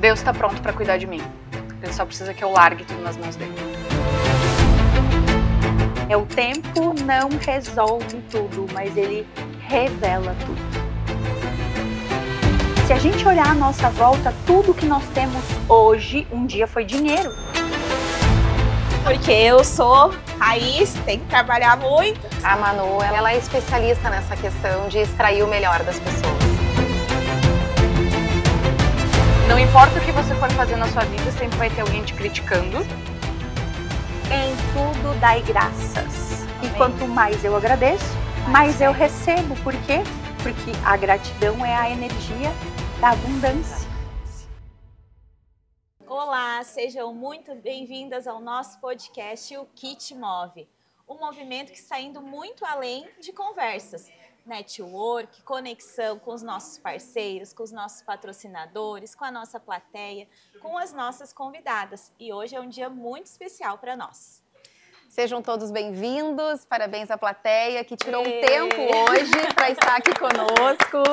Deus está pronto para cuidar de mim. Ele só precisa que eu largue tudo nas mãos dele. O tempo não resolve tudo, mas ele revela tudo. Se a gente olhar à nossa volta, tudo que nós temos hoje, um dia foi dinheiro. Porque eu sou raiz, tem que trabalhar muito. A Manu, ela é especialista nessa questão de extrair o melhor das pessoas. Não importa o que você for fazer na sua vida, sempre vai ter alguém te criticando. Em tudo dai graças. E quanto mais eu agradeço, mais eu recebo. Por quê? Porque a gratidão é a energia da abundância. Olá, sejam muito bem-vindas ao nosso podcast, o Kit Move. Um movimento que está indo muito além de conversas. Network, conexão com os nossos parceiros, com os nossos patrocinadores, com a nossa plateia, com as nossas convidadas. E hoje é um dia muito especial para nós. Sejam todos bem-vindos, parabéns à plateia que tirou um tempo hoje para estar aqui conosco.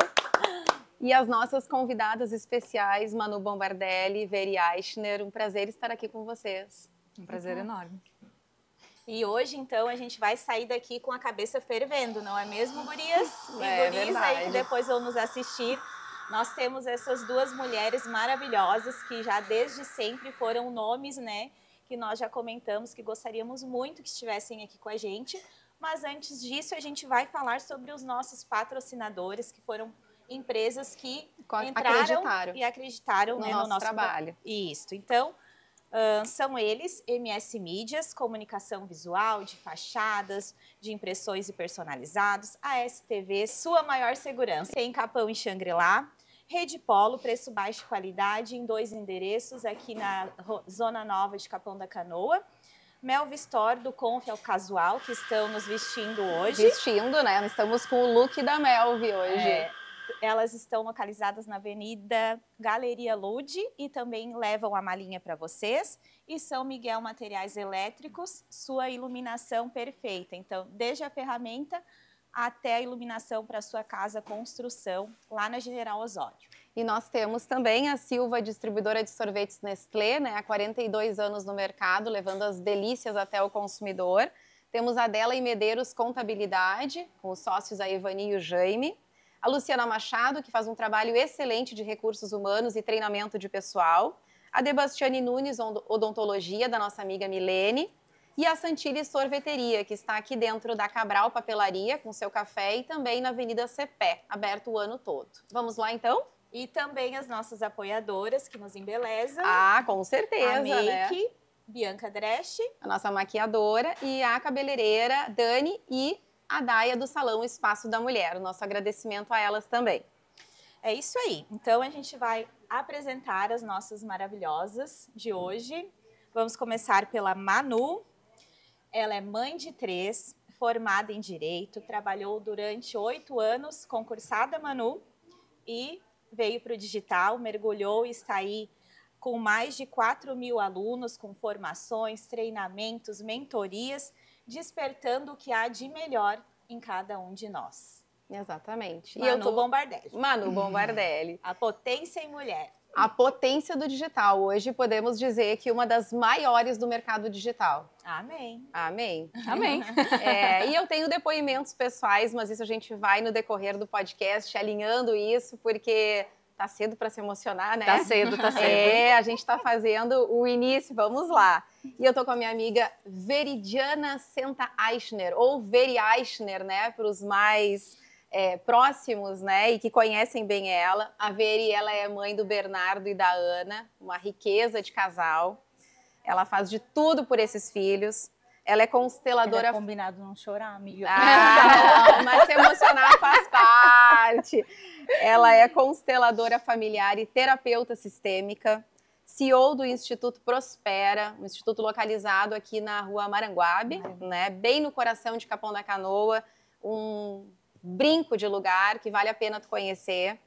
E as nossas convidadas especiais, Manu Bombardelli e Veri Eichner, um prazer estar aqui com vocês. Um prazer enorme. E hoje, então, a gente vai sair daqui com a cabeça fervendo, não é mesmo, gurias? E guris aí que depois vão nos assistir. Nós temos essas duas mulheres maravilhosas que já desde sempre foram nomes, né, que nós já comentamos que gostaríamos muito que estivessem aqui com a gente. Mas antes disso, a gente vai falar sobre os nossos patrocinadores, que foram empresas que entraram e acreditaram no, né, no nosso trabalho. Isso, então... são eles, MS Mídias, comunicação visual, de fachadas, de impressões e personalizados, ASTV, sua maior segurança, em Capão e Xangri-Lá, Rede Polo, preço baixo e qualidade, em 2 endereços, aqui na Zona Nova de Capão da Canoa, Melvi Store, do Conf ao Casual, que estão nos vestindo hoje. Vestindo, né? Estamos com o look da Melvi hoje. Elas estão localizadas na Avenida Galeria Lude e também levam a malinha para vocês. E São Miguel Materiais Elétricos, sua iluminação perfeita. Então, desde a ferramenta até a iluminação para sua casa, construção, lá na General Osório. E nós temos também a Silva, distribuidora de sorvetes Nestlé, né, há 42 anos no mercado, levando as delícias até o consumidor. Temos a Dela e Medeiros Contabilidade, com os sócios a Ivani e o Jaime. A Luciana Machado, que faz um trabalho excelente de recursos humanos e treinamento de pessoal. A Debastiane Nunes, odontologia, da nossa amiga Milene. E a Santilli Sorveteria, que está aqui dentro da Cabral Papelaria, com seu café, e também na Avenida Cepé, aberto o ano todo. Vamos lá, então? E também as nossas apoiadoras, que nos embelezam. Ah, com certeza, a Make, né? Bianca Dresch. A nossa maquiadora e a cabeleireira Dani e a Daia do Salão Espaço da Mulher. O nosso agradecimento a elas também. É isso aí. Então, a gente vai apresentar as nossas maravilhosas de hoje. Vamos começar pela Manu. Ela é mãe de 3, formada em Direito, trabalhou durante 8 anos, concursada, Manu, e veio para o digital, mergulhou e está aí com mais de 4.000 alunos, com formações, treinamentos, mentorias, despertando o que há de melhor em cada um de nós. Exatamente. Manu Bombardelli. Manu Bombardelli. A potência em mulher. A potência do digital. Hoje podemos dizer que uma das maiores do mercado digital. Amém. Amém. Amém. E eu tenho depoimentos pessoais, mas isso a gente vai no decorrer do podcast alinhando isso, porque tá cedo para se emocionar, né? Tá cedo. A gente está fazendo o início, vamos lá. E eu tô com a minha amiga Veridiana Senta Eichner, ou Veri Eichner, né, para os mais próximos, né, e que conhecem bem ela. A Veri, ela é mãe do Bernardo e da Ana, uma riqueza de casal. Ela faz de tudo por esses filhos. Ela é consteladora... É combinado não chorar, amiga. Não, mas se emocionar faz parte. Ela é consteladora familiar e terapeuta sistêmica, CEO do Instituto Prospera, um instituto localizado aqui na Rua Maranguabe, né, bem no coração de Capão da Canoa, um brinco de lugar que vale a pena tu conhecer.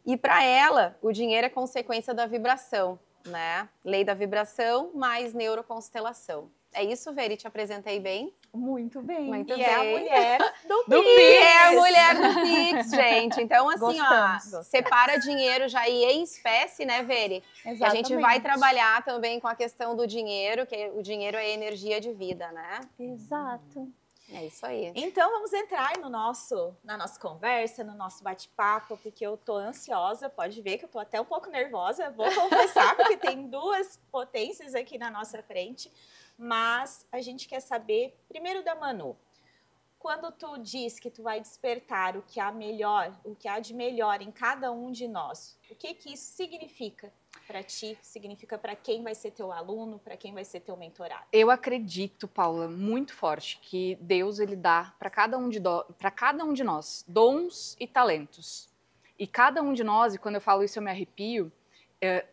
E para ela, o dinheiro é consequência da vibração, né? Lei da vibração mais neuroconstelação. É isso, Veri? Te apresentei bem? Muito bem. Muito E bem. é a mulher do E Pix. é a mulher do Pix, gente. Então, assim, Gostamos. separa dinheiro já e em espécie, né, Veri? E a gente vai trabalhar também com a questão do dinheiro, que o dinheiro é energia de vida, né? Exato. É isso aí. Então vamos entrar na nossa conversa, no nosso bate-papo, porque eu tô ansiosa, pode ver que eu tô até um pouco nervosa, vou confessar, porque tem duas potências aqui na nossa frente, mas a gente quer saber, primeiro da Manu, quando tu diz que tu vai despertar o que há de melhor em cada um de nós, o que isso significa para ti, significa para quem vai ser teu aluno, para quem vai ser teu mentorado? Eu acredito, Paula, muito forte, que Deus ele dá para cada um de nós dons e talentos. E cada um de nós, e quando eu falo isso eu me arrepio,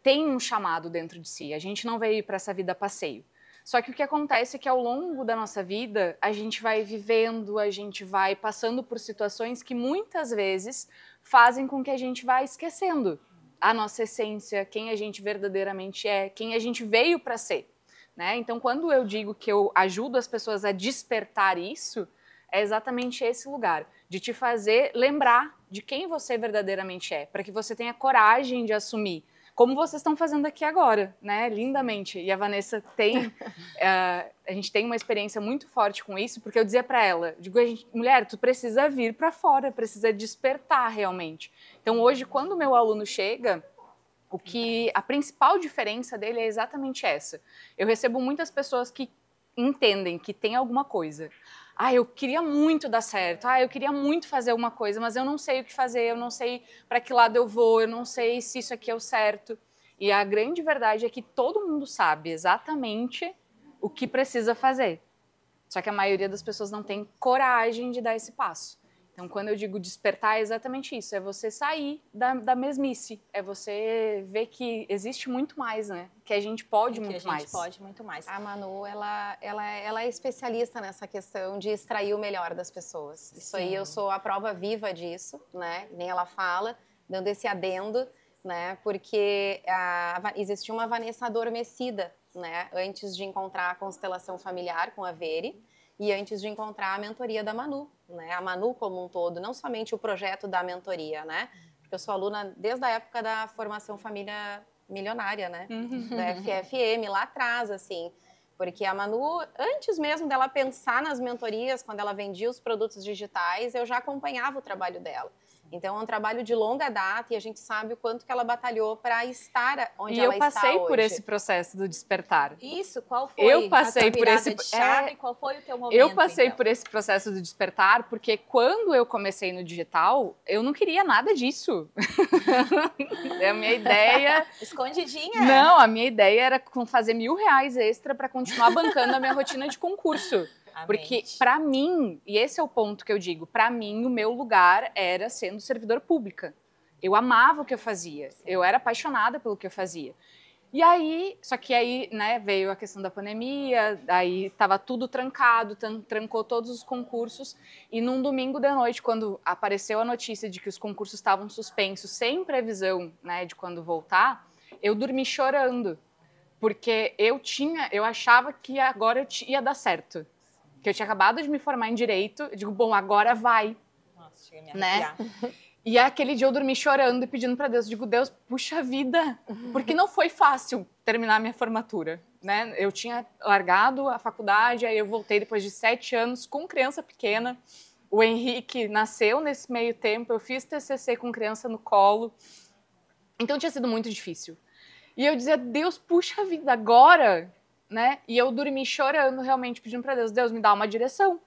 tem um chamado dentro de si. A gente não veio para essa vida a passeio. Só que o que acontece é que ao longo da nossa vida, a gente vai vivendo, a gente vai passando por situações que muitas vezes fazem com que a gente vá esquecendo a nossa essência, quem a gente verdadeiramente é, quem a gente veio para ser, né? Então, quando eu digo que eu ajudo as pessoas a despertar isso, é exatamente esse lugar, de te fazer lembrar de quem você verdadeiramente é, para que você tenha coragem de assumir, como vocês estão fazendo aqui agora, né? Lindamente. E a Vanessa tem, a gente tem uma experiência muito forte com isso, porque eu dizia para ela, digo, mulher, tu precisa vir para fora, precisa despertar realmente. Então hoje, quando o meu aluno chega, a principal diferença dele é exatamente essa. Eu recebo muitas pessoas que entendem que tem alguma coisa. Eu queria muito dar certo, eu queria muito fazer alguma coisa, mas eu não sei o que fazer, eu não sei para que lado eu vou, eu não sei se isso aqui é o certo. E a grande verdade é que todo mundo sabe exatamente o que precisa fazer. Só que a maioria das pessoas não tem coragem de dar esse passo. Então, quando eu digo despertar, é exatamente isso. É você sair da mesmice. É você ver que existe muito mais, né? Que a gente pode muito mais. Que a gente pode muito mais. A Manu, ela é especialista nessa questão de extrair o melhor das pessoas. Isso aí, eu sou a prova viva disso, né? Nem ela fala, dando esse adendo, né? Porque existia uma Vanessa adormecida, né? Antes de encontrar a constelação familiar com a Veri. E antes de encontrar a mentoria da Manu, né? A Manu como um todo, não somente o projeto da mentoria, né? Porque eu sou aluna desde a época da formação Família Milionária, né? Da FFM, lá atrás, assim. Porque a Manu, antes mesmo dela pensar nas mentorias, quando ela vendia os produtos digitais, eu já acompanhava o trabalho dela. Então, é um trabalho de longa data e a gente sabe o quanto que ela batalhou para estar onde ela está hoje. E eu passei por esse processo do despertar. Isso, qual foi eu passei a tua por esse de chave, qual foi o teu momento? Eu passei por esse processo do despertar porque quando eu comecei no digital, eu não queria nada disso. A minha ideia... Escondidinha? Não, a minha ideia era fazer R$1.000 extra para continuar bancando a minha rotina de concurso. Porque, para mim, e esse é o ponto que eu digo, para mim, o meu lugar era sendo servidora pública. Eu amava o que eu fazia, eu era apaixonada pelo que eu fazia. E aí, só que aí, né, veio a questão da pandemia, aí estava tudo trancado, trancou todos os concursos, e num domingo de noite, quando apareceu a notícia de que os concursos estavam suspensos, sem previsão, né, de quando voltar, eu dormi chorando, porque eu achava que agora ia dar certo. Que eu tinha acabado de me formar em Direito, eu digo, bom, agora vai. Nossa, cheguei a me né? E aquele dia eu dormi chorando e pedindo para Deus, eu digo, Deus, puxa vida, porque não foi fácil terminar a minha formatura, né? Eu tinha largado a faculdade, aí eu voltei depois de 7 anos com criança pequena, o Henrique nasceu nesse meio tempo, eu fiz TCC com criança no colo, então tinha sido muito difícil. E eu dizia, Deus, puxa vida, agora... né? E eu dormi chorando, realmente, pedindo para Deus, Deus, me dá uma direção.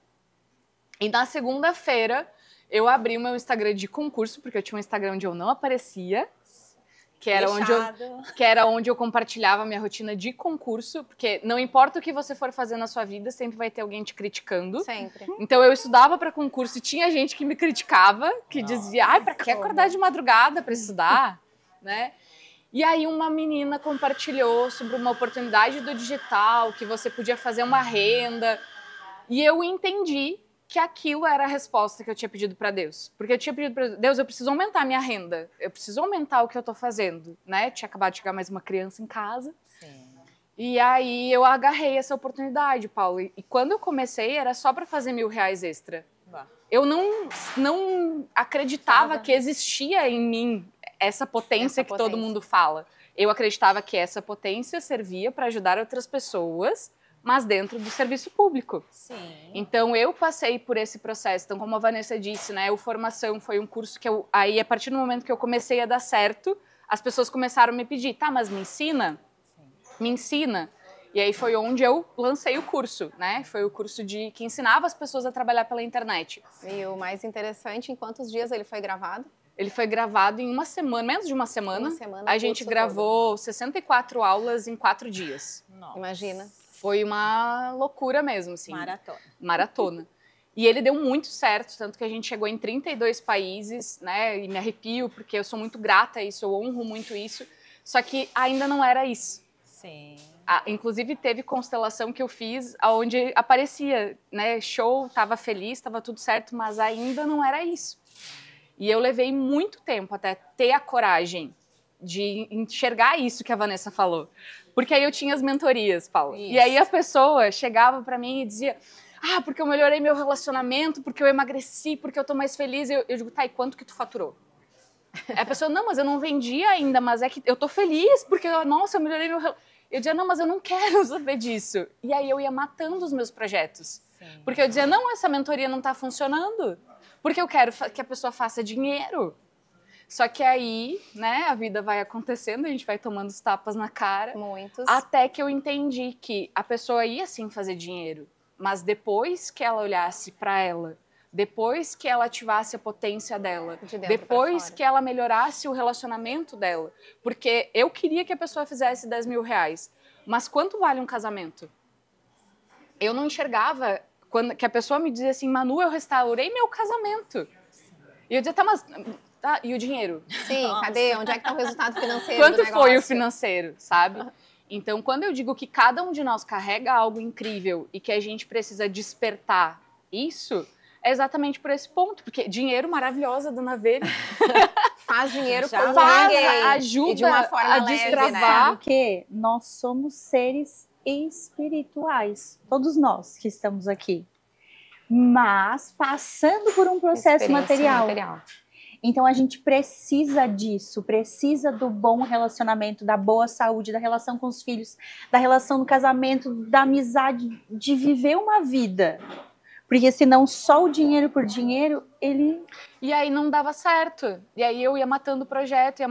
E na segunda-feira, eu abri o meu Instagram de concurso, porque eu tinha um Instagram onde eu não aparecia, que era onde eu compartilhava a minha rotina de concurso, porque não importa o que você for fazer na sua vida, sempre vai ter alguém te criticando. Sempre. Então eu estudava para concurso e tinha gente que me criticava, que dizia, para que acordar de madrugada para estudar, né? E aí uma menina compartilhou sobre uma oportunidade do digital, que você podia fazer uma renda. E eu entendi que aquilo era a resposta que eu tinha pedido para Deus. Porque eu tinha pedido para Deus, eu preciso aumentar a minha renda. Eu preciso aumentar o que eu estou fazendo, né? Tinha acabado de chegar mais uma criança em casa. Sim. E aí eu agarrei essa oportunidade, Paulo. E quando eu comecei, era só para fazer R$1.000 extra. Eu não acreditava que existia em mim essa potência que todo mundo fala. Eu acreditava que essa potência servia para ajudar outras pessoas, mas dentro do serviço público. Sim. Então, eu passei por esse processo. Então, como a Vanessa disse, né, o Formação foi um curso que aí, a partir do momento que eu comecei a dar certo, as pessoas começaram a me pedir, tá, mas me ensina? Me ensina. E aí foi onde eu lancei o curso, né? Foi o curso que ensinava as pessoas a trabalhar pela internet. E o mais interessante, em quantos dias ele foi gravado? Ele foi gravado em uma semana, menos de uma semana. A gente gravou 64 aulas em 4 dias. Nossa. Imagina. Foi uma loucura mesmo, assim. Maratona. E ele deu muito certo, tanto que a gente chegou em 32 países, né? E me arrepio, porque eu sou muito grata a isso, eu honro muito isso. Só que ainda não era isso. Sim. Inclusive, teve constelação que eu fiz, onde aparecia, né? Show, tava feliz, tava tudo certo, mas ainda não era isso. E eu levei muito tempo até ter a coragem de enxergar isso que a Vanessa falou. Porque aí eu tinha as mentorias, Paulo. Isso. E aí a pessoa chegava pra mim e dizia, porque eu melhorei meu relacionamento, porque eu emagreci, porque eu tô mais feliz. Eu digo, tá, e quanto que tu faturou? Aí a pessoa, não, mas eu não vendi ainda, mas é que eu tô feliz, porque, nossa, eu melhorei meu relacionamento. Eu dizia, não, mas eu não quero saber disso. E aí eu ia matando os meus projetos. Sim. Porque eu dizia, não, essa mentoria não tá funcionando. Porque eu quero que a pessoa faça dinheiro. Só que aí, né, a vida vai acontecendo, a gente vai tomando os tapas na cara. Muitos. Até que eu entendi que a pessoa ia sim fazer dinheiro. Mas depois que ela olhasse para ela, depois que ela ativasse a potência dela, depois que ela melhorasse o relacionamento dela. Porque eu queria que a pessoa fizesse R$10.000. Mas quanto vale um casamento? Eu não enxergava que a pessoa me dizia assim, Manu, eu restaurei meu casamento. E eu dizia, tá, mas... Tá, e o dinheiro? Sim, Nossa. Cadê? Onde é que está o resultado financeiro Quanto do negócio? foi o financeiro, sabe? Então, quando eu digo que cada um de nós carrega algo incrível e que a gente precisa despertar isso, é exatamente por esse ponto. Porque dinheiro maravilhosa, dona Vera. Faz dinheiro com ninguém. Ajuda de uma forma a leve, destravar. né? Sabe o quê? Nós somos seres espirituais. Todos nós que estamos aqui. Mas passando por um processo material. Então a gente precisa disso, precisa do bom relacionamento, da boa saúde, da relação com os filhos, da relação no casamento, da amizade, de viver uma vida. Porque senão só o dinheiro por dinheiro, ele... E aí não dava certo. E aí eu ia matando o projeto,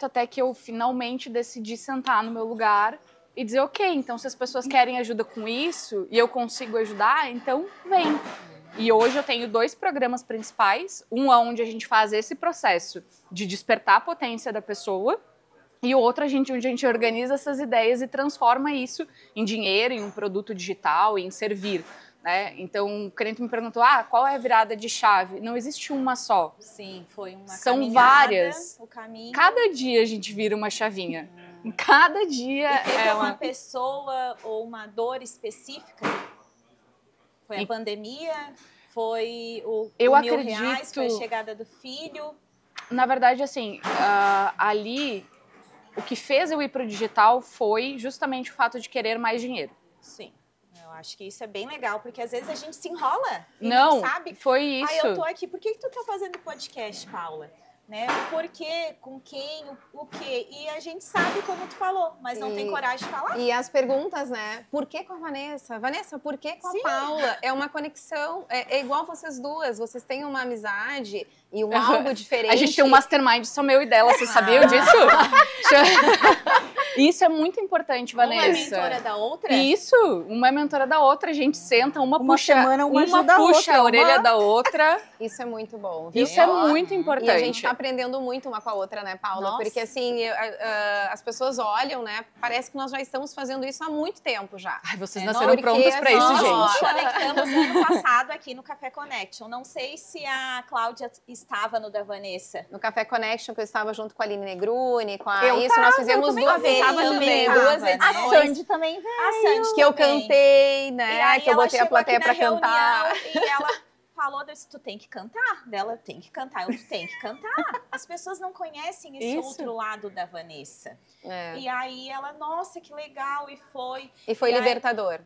até que eu finalmente decidi sentar no meu lugar e dizer, ok, então se as pessoas querem ajuda com isso e eu consigo ajudar, então vem. E hoje eu tenho 2 programas principais, um onde a gente faz esse processo de despertar a potência da pessoa e o outro onde a gente organiza essas ideias e transforma isso em dinheiro, em um produto digital, em servir. Né? Então, o cliente me perguntou, qual é a virada de chave? Não existe uma só. Sim, foi uma São caminhada, várias. O caminho... Cada dia a gente vira uma chavinha. Cada dia e teve é uma pessoa ou uma dor específica? Foi a pandemia? Foi o R$1.000? Foi a chegada do filho? Na verdade, assim, ali, o que fez eu ir para o digital foi justamente o fato de querer mais dinheiro. Sim. Eu acho que isso é bem legal, porque às vezes a gente se enrola e não sabe. Foi isso. Eu tô aqui, por que tu tá fazendo podcast, Paula? Né? O porquê, com quem, o quê. E a gente sabe como tu falou, mas não tem coragem de falar. E as perguntas, né? Por que com a Vanessa? Vanessa, por que com a Paula? É uma conexão, é igual vocês duas, vocês têm uma amizade e algo diferente. A gente tem um mastermind só meu e dela, vocês sabiam disso? Isso é muito importante, Vanessa. Uma é mentora da outra? Isso, uma é mentora da outra, a gente senta, uma puxa outra, a orelha da outra. Isso é muito bom, viu? Isso é muito importante. E a gente tá aprendendo muito uma com a outra, né, Paula? Nossa. Porque assim, as pessoas olham, né? Parece que nós já estamos fazendo isso há muito tempo já. Ai, vocês nasceram prontas pra isso, gente. Nós conectamos ano passado aqui no Café Connection. Não sei se a Cláudia estava no da Vanessa. No Café Connection, que eu estava junto com a Aline Negruni, com a nós fizemos duas edições. A Sandy também veio. A Sandy que eu cantei, né? Que eu botei a plateia pra cantar. E ela falou, eu disse, tu tem que cantar. Dela, tem que cantar. Tu tem que cantar. As pessoas não conhecem esse outro lado da Vanessa. E aí ela, nossa, que legal. E foi. E foi libertador.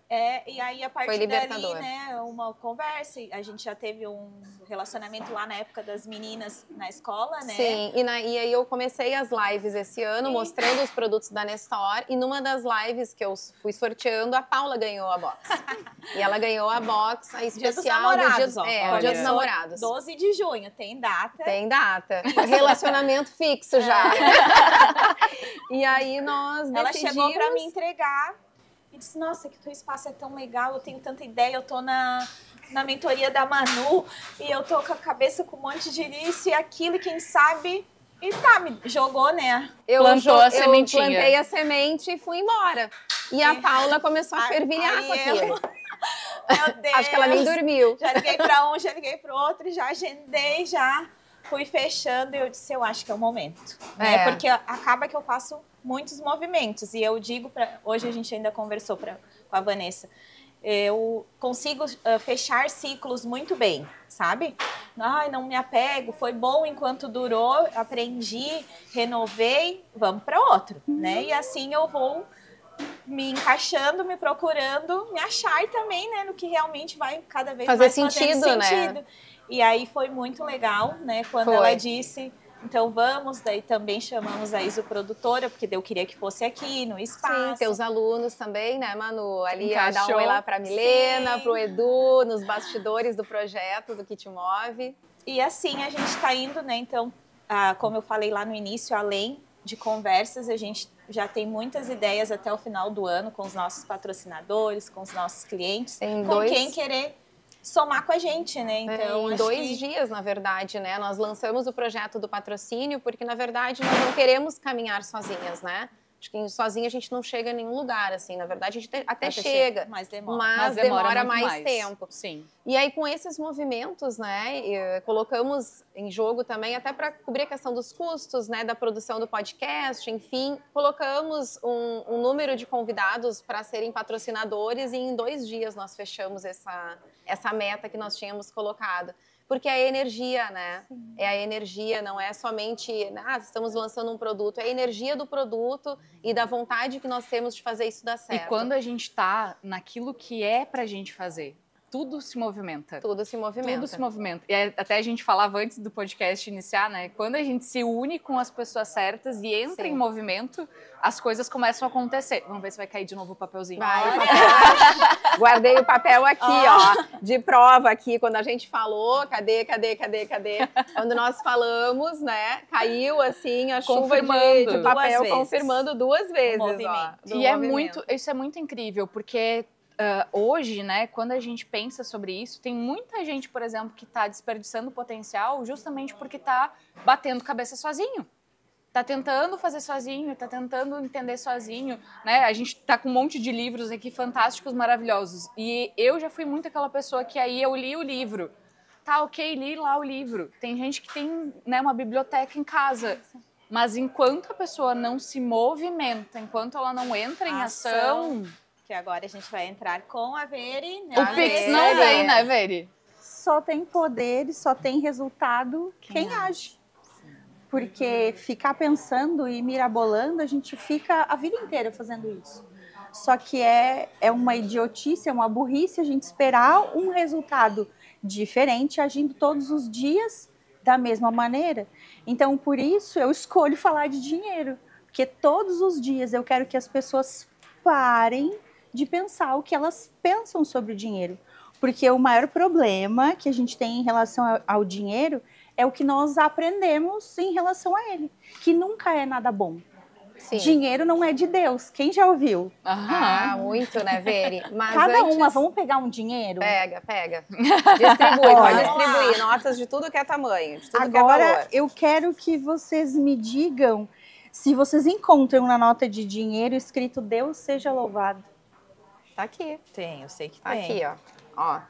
E aí a partir dali, né, uma conversa. A gente já teve um relacionamento lá na época das meninas na escola, né? Sim, e aí eu comecei as lives esse ano, mostrando os produtos da Nestor. E numa das lives que eu fui sorteando, a Paula ganhou a box. E ela ganhou a box, a especial do Dia dos Namorados. 12 de junho, tem data. Tem data. Relacionamento fixo já. E aí nós decidimos... Ela chegou para me entregar e disse, nossa, que teu espaço é tão legal, eu tenho tanta ideia, eu tô na mentoria da Manu e eu tô com a cabeça com um monte de isso e aquilo, e quem sabe... E tá, me jogou, né? Eu plantei a semente e fui embora. E a Paula começou a fervilhar com aquilo. Meu Deus! Acho que ela nem dormiu. Já liguei para um, já liguei para o outro, já agendei, já fui fechando e eu disse, eu acho que é o momento. Né? Porque acaba que eu faço muitos movimentos. E eu digo, hoje a gente ainda conversou com a Vanessa, eu consigo fechar ciclos muito bem, sabe? Ai, não me apego, foi bom enquanto durou, aprendi, renovei, vamos para outro, né? E assim eu vou me encaixando, me procurando, me achar também, né? No que realmente vai cada vez mais fazendo sentido. Né? E aí foi muito legal, né? Quando ela disse... Então vamos, daí também chamamos a isoprodutora, porque eu queria que fosse aqui no espaço. Sim, teus alunos também, né, Manu? Ali dá um oi lá pra Milena, pro Edu, nos bastidores do projeto do Kit Move. E assim a gente tá indo, né? Então, como eu falei lá no início, além de conversas, a gente já tem muitas ideias até o final do ano com os nossos patrocinadores, com os nossos clientes, quem querer somar com a gente, né? Então, em 2 dias, na verdade, né? Nós lançamos o projeto do patrocínio, porque, na verdade, nós não queremos caminhar sozinhas, né? Acho que sozinha a gente não chega a nenhum lugar, assim. Na verdade, a gente até chega, mas demora mais tempo. Sim. E aí, com esses movimentos, né, colocamos em jogo também, até para cobrir a questão dos custos, né, da produção do podcast, enfim, colocamos um número de convidados para serem patrocinadores e em 2 dias nós fechamos essa meta que nós tínhamos colocado. Porque é a energia, né? Sim. É a energia, não é somente, estamos lançando um produto, é a energia do produto e da vontade que nós temos de fazer isso dar certo. E quando a gente tá naquilo que é pra gente fazer, tudo se movimenta. Tudo se movimenta. Tudo se movimenta. E até a gente falava antes do podcast iniciar, né? Quando a gente se une com as pessoas certas e entra em movimento, as coisas começam a acontecer. Vamos ver se vai cair de novo o papelzinho. Guardei o papel aqui, ó, de prova aqui, quando a gente falou, cadê? Quando nós falamos, né, caiu assim a chuva de papel, confirmando 2 vezes, ó. E isso é muito incrível, porque hoje, né, quando a gente pensa sobre isso, tem muita gente, por exemplo, que está desperdiçando potencial justamente porque está batendo cabeça sozinho. Tá tentando fazer sozinho, tá tentando entender sozinho, né? A gente tá com um monte de livros aqui fantásticos, maravilhosos. E eu já fui muito aquela pessoa que aí eu li o livro. Tá, ok, li lá o livro. Tem gente que tem, né, uma biblioteca em casa. Mas enquanto a pessoa não se movimenta, enquanto ela não entra em ação... Que agora a gente vai entrar com a Veri, né? O Pix não vem, né, Veri? Só tem poder, só tem resultado quem age. Porque ficar pensando e mirabolando, a gente fica a vida inteira fazendo isso. Só que é uma idiotice, é uma burrice a gente esperar um resultado diferente agindo todos os dias da mesma maneira. Então, por isso, eu escolho falar de dinheiro. Porque todos os dias eu quero que as pessoas parem de pensar o que elas pensam sobre o dinheiro. Porque o maior problema que a gente tem em relação ao dinheiro é o que nós aprendemos em relação a ele, que nunca é nada bom. Sim. Dinheiro não é de Deus. Quem já ouviu? Muito, né, Veri? Mas vamos pegar um dinheiro? Pega. Distribui, pode distribuir. Notas de tudo que é tamanho, de tudo Agora, que é valor. Eu quero que vocês me digam se vocês encontram na nota de dinheiro escrito Deus seja louvado. Tá aqui. Tem, eu sei que tá tem. Aqui, ó.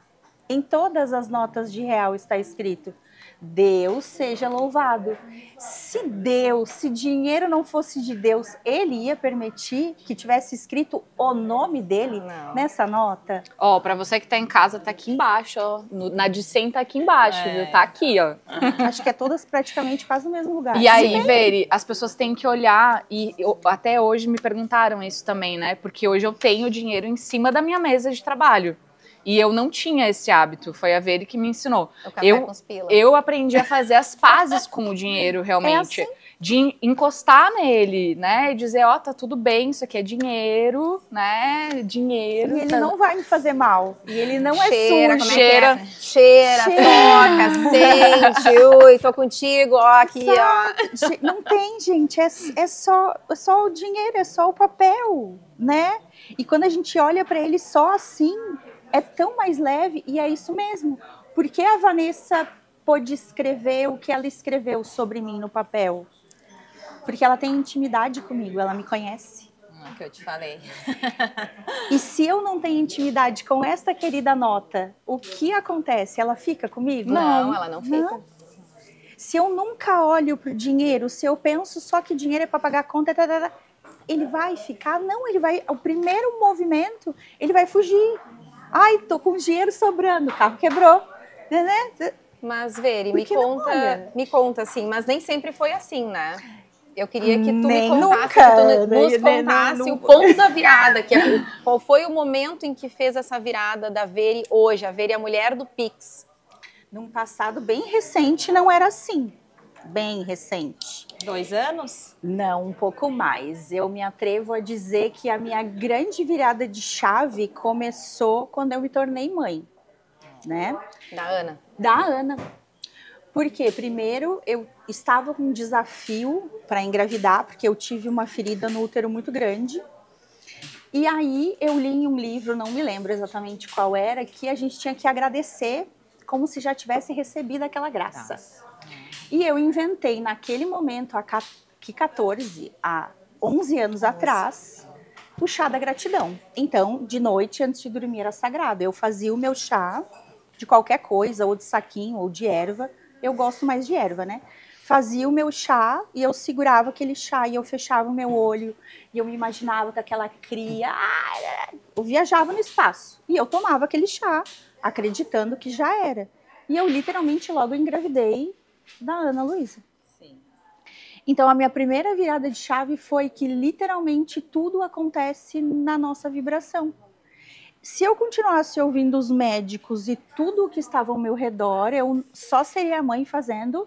Em todas as notas de real está escrito: Deus seja louvado. Se dinheiro não fosse de Deus, ele ia permitir que tivesse escrito o nome dele nessa nota? Ó, pra você que tá em casa, tá aqui embaixo, ó. Na de 100 tá aqui embaixo, viu? Tá aqui, ó. Acho que é todas praticamente quase no mesmo lugar. E aí, Veri, as pessoas têm que olhar, e até hoje me perguntaram isso também, né? Porque hoje eu tenho dinheiro em cima da minha mesa de trabalho. E eu não tinha esse hábito, foi a Veri que me ensinou. O café com os pila. Eu aprendi a fazer as pazes com o dinheiro, realmente. É assim? De encostar nele, né? E dizer, ó, tá tudo bem, isso aqui é dinheiro, né? Dinheiro. E ele não vai me fazer mal. E ele não Cheira, é sujo. Cheira. Cheira, toca, sente, ui, tô contigo, ó, aqui, ó. Não tem, gente, é só o dinheiro, é só o papel, né? E quando a gente olha para ele só assim, é tão mais leve, e é isso mesmo. Por que a Vanessa pôde escrever o que ela escreveu sobre mim no papel? Porque ela tem intimidade comigo, ela me conhece. Que eu te falei. E se eu não tenho intimidade com esta querida nota, o que acontece? Ela fica comigo? Não, ela não fica. Não. Se eu nunca olho pro dinheiro, se eu penso só que dinheiro é para pagar a conta, ele vai ficar? Não, ele vai. O primeiro movimento, ele vai fugir. Ai, tô com dinheiro sobrando, o carro quebrou. Né? Mas, Veri, Por que não olha? me conta assim, mas nem sempre foi assim, né? Eu queria que tu Nem me contasse, nunca, que tu nos nem contasse nunca. o ponto da virada, qual foi o momento em que fez essa virada da Veri hoje, a Veri, a mulher do Pix. Num passado bem recente não era assim. Bem recente. 2 anos? Não, um pouco mais. Eu me atrevo a dizer que a minha grande virada de chave começou quando eu me tornei mãe, né? Da Ana. Da Ana. Porque primeiro eu estava com um desafio para engravidar, porque eu tive uma ferida no útero muito grande. E aí eu li em um livro, não me lembro exatamente qual era, que a gente tinha que agradecer como se já tivesse recebido aquela graça. E eu inventei naquele momento, há 11 anos atrás, o chá da gratidão. Então, de noite, antes de dormir, era sagrado. Eu fazia o meu chá de qualquer coisa, ou de saquinho, ou de erva. Eu gosto mais de erva, né? Fazia o meu chá e eu segurava aquele chá e eu fechava o meu olho e eu me imaginava com aquela cria. Eu viajava no espaço e eu tomava aquele chá, acreditando que já era. E eu literalmente logo engravidei da Ana Luísa. Sim. Então a minha primeira virada de chave foi que literalmente tudo acontece na nossa vibração. Se eu continuasse ouvindo os médicos e tudo o que estava ao meu redor, eu só seria a mãe fazendo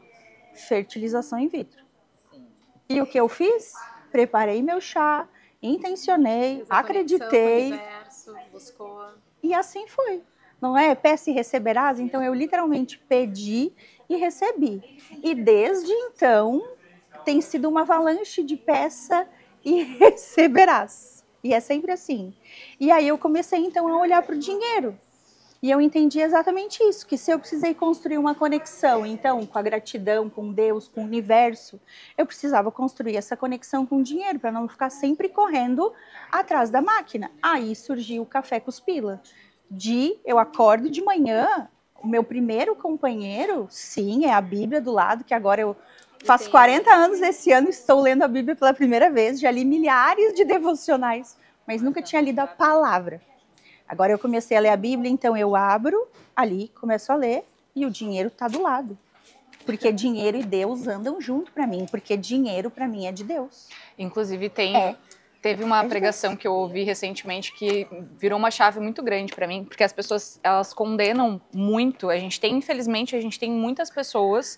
fertilização in vitro. Sim. E o que eu fiz? Preparei meu chá, intencionei, acreditei. Buscou. E assim foi. Não é? Peça e receberás? Então eu literalmente pedi e recebi. E desde então tem sido uma avalanche de peça e receberás. E é sempre assim. E aí eu comecei então a olhar para o dinheiro. E eu entendi exatamente isso, que se eu precisei construir uma conexão, então, com a gratidão, com Deus, com o universo, eu precisava construir essa conexão com o dinheiro, para não ficar sempre correndo atrás da máquina. Aí surgiu o Café com os Pila. Eu acordo de manhã, o meu primeiro companheiro, sim, é a Bíblia do lado, que agora eu faço 40 anos esse ano, estou lendo a Bíblia pela primeira vez, já li milhares de devocionais, mas nunca tinha lido a palavra. Agora eu comecei a ler a Bíblia, então eu abro ali, começo a ler e o dinheiro está do lado. Porque dinheiro e Deus andam junto para mim, porque dinheiro para mim é de Deus. Inclusive teve uma pregação que eu ouvi recentemente que virou uma chave muito grande para mim, porque as pessoas, elas condenam muito. Infelizmente, a gente tem muitas pessoas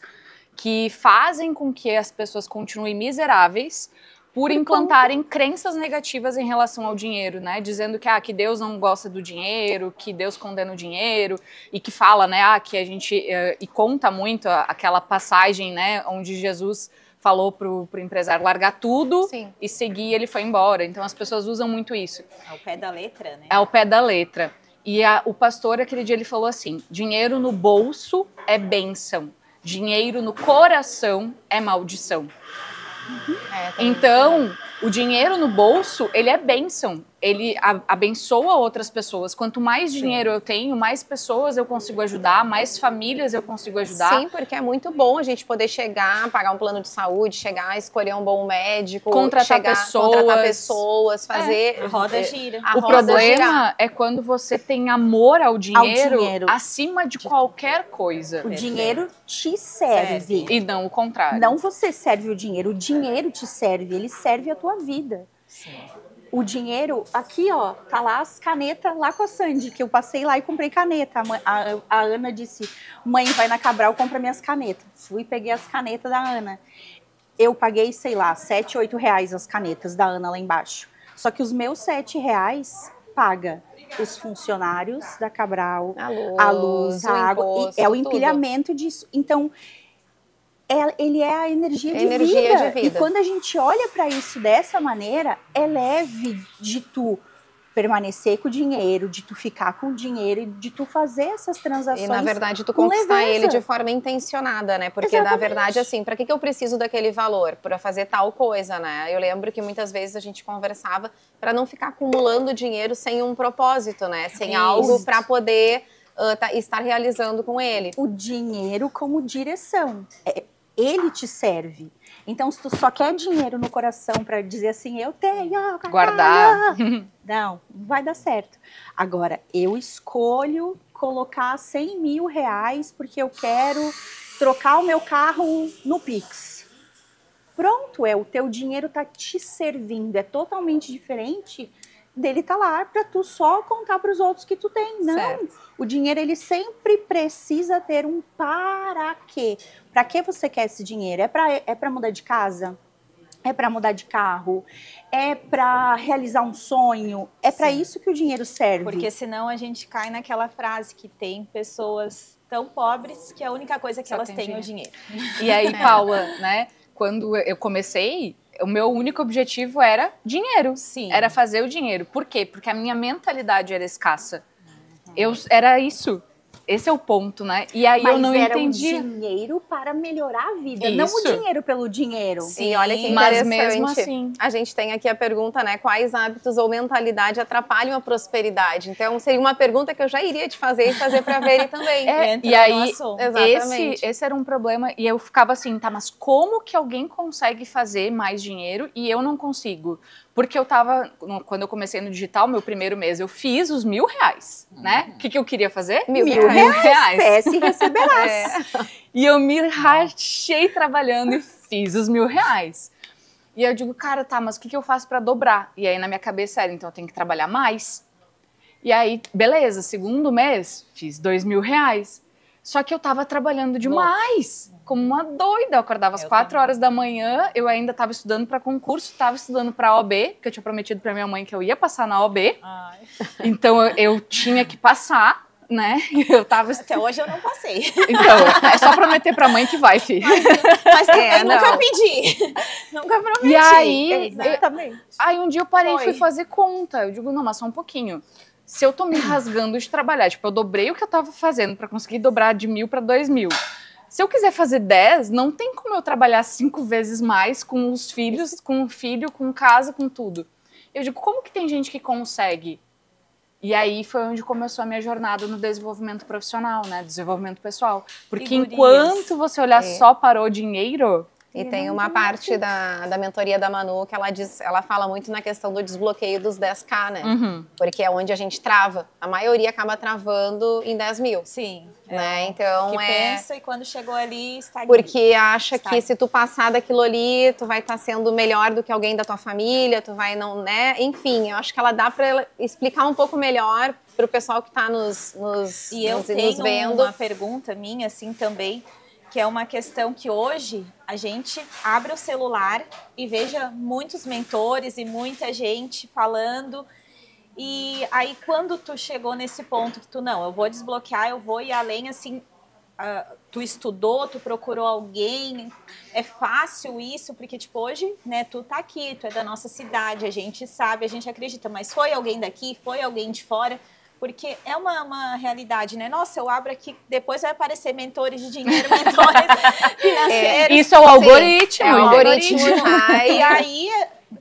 que fazem com que as pessoas continuem miseráveis por implantarem crenças negativas em relação ao dinheiro, né? Dizendo que Deus não gosta do dinheiro, que Deus condena o dinheiro, e que fala, né, que a gente... e conta muito aquela passagem, né, onde Jesus falou pro empresário largar tudo e seguir, ele foi embora. Então as pessoas usam muito isso. Ao pé da letra, né? É ao pé da letra. E o pastor, aquele dia, ele falou assim, dinheiro no bolso é bênção, dinheiro no coração é maldição. Então, o dinheiro no bolso, ele é bênção. ele abençoa outras pessoas. Quanto mais dinheiro eu tenho, mais pessoas eu consigo ajudar, mais famílias eu consigo ajudar. Sim, porque é muito bom a gente poder chegar, pagar um plano de saúde, chegar, escolher um bom médico, contratar pessoas, fazer... A roda gira. O problema é quando você tem amor ao dinheiro acima de qualquer coisa. O dinheiro te serve. E não o contrário. Não você serve o dinheiro te serve, ele serve a tua vida. Sim. O dinheiro, aqui ó, tá lá as canetas, lá com a Sandy, que eu passei lá e comprei caneta. A Ana disse, mãe, vai na Cabral, compra minhas canetas. Fui e peguei as canetas da Ana. Eu paguei, sei lá, 7, 8 reais as canetas da Ana lá embaixo. Só que os meus 7 reais paga os funcionários da Cabral, a luz, a água, imposto, é o empilhamento disso. Então, ele é a energia de vida. E quando a gente olha para isso dessa maneira, é leve de tu permanecer com o dinheiro, de tu ficar com o dinheiro e de tu fazer essas transações. E na verdade tu conquistar ele de forma intencionada, né? Porque na verdade assim, para que eu preciso daquele valor? Para fazer tal coisa, né? Eu lembro que muitas vezes a gente conversava para não ficar acumulando dinheiro sem um propósito, né? Sem algo para poder estar realizando com ele. O dinheiro como direção. Ele te serve. Então, se tu só quer dinheiro no coração para dizer assim, eu tenho, guardar, não vai dar certo. Agora, eu escolho colocar 100 mil reais porque eu quero trocar o meu carro no Pix. Pronto, o teu dinheiro tá te servindo, é totalmente diferente dele tá lá para tu só contar para os outros que tu tem. Não, o dinheiro ele sempre precisa ter um para quê. Para que você quer esse dinheiro? É para mudar de casa? É para mudar de carro? É para realizar um sonho? É para isso que o dinheiro serve. Porque senão a gente cai naquela frase que tem pessoas tão pobres que a única coisa que só elas têm é o dinheiro. E aí, Paula, né? Quando eu comecei, o meu único objetivo era dinheiro. Sim. Era fazer o dinheiro. Por quê? Porque a minha mentalidade era escassa. Era isso. Esse é o ponto, né? E aí eu não entendi. Mas era o dinheiro para melhorar a vida, não o dinheiro pelo dinheiro. Sim, olha que mas interessante. Mesmo assim, a gente tem aqui a pergunta, né? Quais hábitos ou mentalidade atrapalham a prosperidade? Então, seria uma pergunta que eu já iria te fazer e fazer para ver também. E aí, esse era um problema. E eu ficava assim, tá, mas como que alguém consegue fazer mais dinheiro e eu não consigo? Porque eu tava, quando eu comecei no digital, meu primeiro mês, eu fiz os R$1.000, né? O que eu queria fazer? R$1.000. Peça e receberás. E eu me rachei trabalhando e fiz os R$1.000. E eu digo, cara, tá, mas o que eu faço pra dobrar? E aí na minha cabeça era, então eu tenho que trabalhar mais. E aí, beleza, segundo mês, fiz R$2.000. Só que eu tava trabalhando demais, como uma doida. Eu acordava às 4 horas da manhã, eu ainda tava estudando para concurso, tava estudando para OAB, porque eu tinha prometido para minha mãe que eu ia passar na OAB. Então eu tinha que passar, né? Até hoje eu não passei. Então, é só prometer pra mãe que vai, filho. Mas eu nunca pedi. Nunca prometi. E aí, exatamente. Aí um dia eu parei e fui fazer conta. Eu digo, não, mas só um pouquinho. Se eu tô me rasgando de trabalhar, tipo, eu dobrei o que eu tava fazendo pra conseguir dobrar de 1.000 para 2.000. Se eu quiser fazer 10, não tem como eu trabalhar 5 vezes mais com os filhos, com o filho, com casa, com tudo. Eu digo, como que tem gente que consegue? E aí foi onde começou a minha jornada no desenvolvimento profissional, né? Desenvolvimento pessoal. Porque enquanto você olhar só para o dinheiro... E tem uma parte da mentoria da Manu que ela fala muito na questão do desbloqueio dos 10K, né? Porque é onde a gente trava. A maioria acaba travando em 10 mil. Sim. Né? Então que pensa e quando chegou ali estagna. Porque acha que se tu passar daquilo ali, tu vai estar sendo melhor do que alguém da tua família, tu vai não, né? Enfim, eu acho que ela dá para ela explicar um pouco melhor pro pessoal que tá nos tenho uma pergunta minha, assim, também, que é uma questão que hoje a gente abre o celular e veja muitos mentores e muita gente falando. E aí, quando tu chegou nesse ponto que eu vou desbloquear, eu vou ir além, assim, tu estudou, tu procurou alguém, é fácil isso? Porque, tipo, hoje, né, tu tá aqui, tu é da nossa cidade, a gente sabe, a gente acredita, mas foi alguém daqui, foi alguém de fora? Porque é uma realidade, né? Nossa, eu abro aqui, depois vai aparecer mentores de dinheiro, mentores financeiros. Isso é o algoritmo. É o algoritmo. E aí,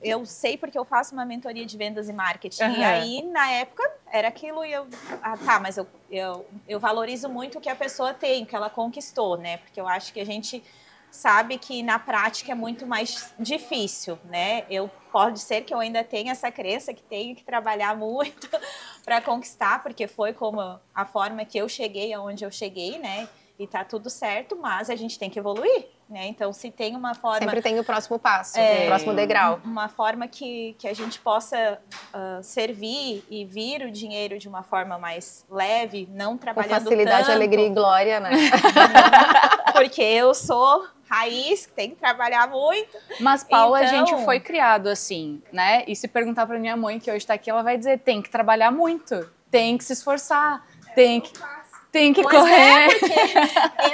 eu sei porque eu faço uma mentoria de vendas e marketing. E aí, na época, era aquilo e eu... Ah, tá, mas eu valorizo muito o que a pessoa tem, o que ela conquistou, né? Porque eu acho que a gente sabe que na prática é muito mais difícil, né? Pode ser que eu ainda tenha essa crença que tenho que trabalhar muito para conquistar, porque foi como a forma que eu cheguei aonde eu cheguei, né? E tá tudo certo, mas a gente tem que evoluir, né? Então, se tem uma forma... Sempre tem o próximo passo, o próximo degrau. Uma forma que a gente possa servir e vir o dinheiro de uma forma mais leve, não trabalhando com facilidade, tanto, alegria e glória, né? Porque eu sou raiz, que tem que trabalhar muito. Mas, Paula, então... a gente foi criado assim, né? E se perguntar pra minha mãe, que hoje tá aqui, ela vai dizer, tem que trabalhar muito, tem que se esforçar, tem que correr. Porque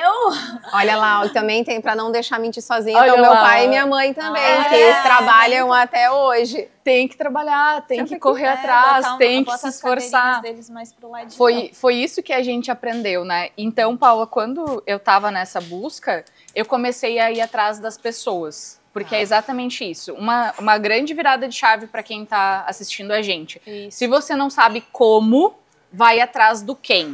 Olha lá, também tem, pra não deixar mentir sozinha, Olha então meu lá. pai e minha mãe também, que eles trabalham até hoje. Tem que trabalhar, tem que correr atrás, tem que se esforçar. Deles mais pro ladinho. Foi isso que a gente aprendeu, né? Então, Paula, quando eu tava nessa busca, eu comecei a ir atrás das pessoas. Porque é exatamente isso. Uma grande virada de chave para quem tá assistindo a gente. Isso. Se você não sabe como, vai atrás do quem.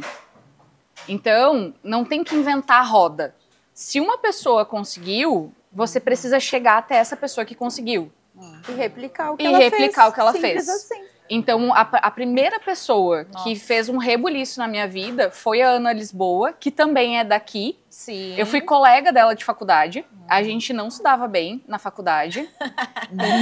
Então, não tem que inventar a roda. Se uma pessoa conseguiu, você precisa chegar até essa pessoa que conseguiu. E replicar o que E ela replicar fez. o que ela Simples fez. assim. Então, a primeira pessoa que fez um rebuliço na minha vida foi a Ana Lisboa, que também é daqui. Sim. Eu fui colega dela de faculdade. A gente não se dava bem na faculdade.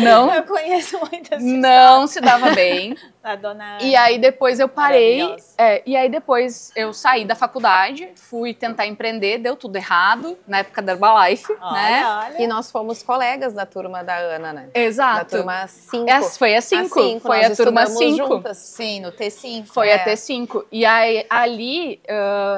Não, Eu conheço muitas não se dava bem. A dona E aí depois eu parei. Maravilhosa. E aí depois eu saí da faculdade, fui tentar empreender, deu tudo errado, na época da Herbalife, né? Olha. E nós fomos colegas da turma da Ana, né? Exato. Da turma 5. Foi a 5, foi a turma 5. Juntas. Sim, no T5. Foi a T5. E aí, ali,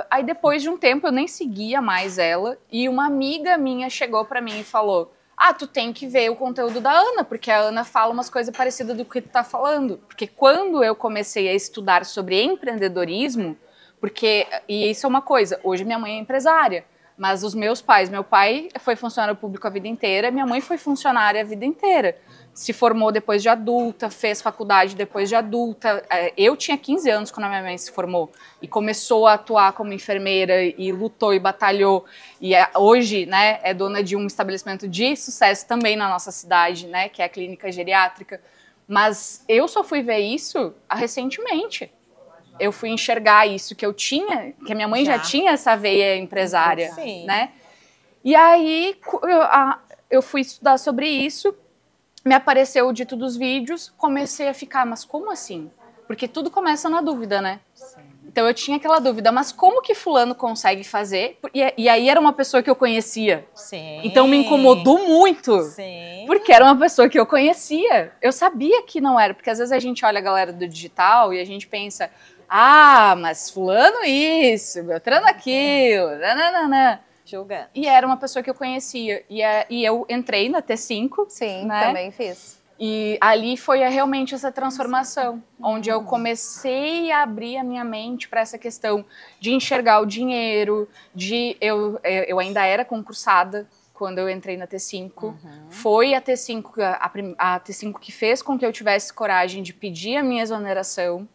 aí depois de um tempo eu nem seguia mais ela. E uma amiga minha chegou pra mim e falou: ah, tu tem que ver o conteúdo da Ana, porque a Ana fala umas coisas parecidas do que tu tá falando. Porque quando eu comecei a estudar sobre empreendedorismo, e isso é uma coisa, hoje minha mãe é empresária, mas os meus pais, meu pai foi funcionário público a vida inteira, minha mãe foi funcionária a vida inteira. Se formou depois de adulta, fez faculdade depois de adulta. Eu tinha 15 anos quando a minha mãe se formou e começou a atuar como enfermeira e lutou e batalhou. E hoje, né, é dona de um estabelecimento de sucesso também na nossa cidade, né, que é a Clínica Geriátrica. Mas eu só fui ver isso recentemente. Eu fui enxergar isso que eu tinha, que a minha mãe já tinha essa veia empresária, Sim. né? E aí eu fui estudar sobre isso. Me apareceu o dito dos vídeos, comecei a ficar, mas como assim? Porque tudo começa na dúvida, né? Sim. Então eu tinha aquela dúvida, mas como que fulano consegue fazer? E aí era uma pessoa que eu conhecia. Sim. Então me incomodou muito. Sim. Porque era uma pessoa que eu conhecia. Eu sabia que não era, porque às vezes a gente olha a galera do digital e a gente pensa, ah, mas fulano isso, Beltrano aquilo, nananana. Julgando. E era uma pessoa que eu conhecia. E eu entrei na T5. Sim, né? também fiz. E ali foi realmente essa transformação, onde eu comecei a abrir a minha mente para essa questão de enxergar o dinheiro, eu ainda era concursada quando eu entrei na T5. Foi a T5, a T5 que fez com que eu tivesse coragem de pedir a minha exoneração,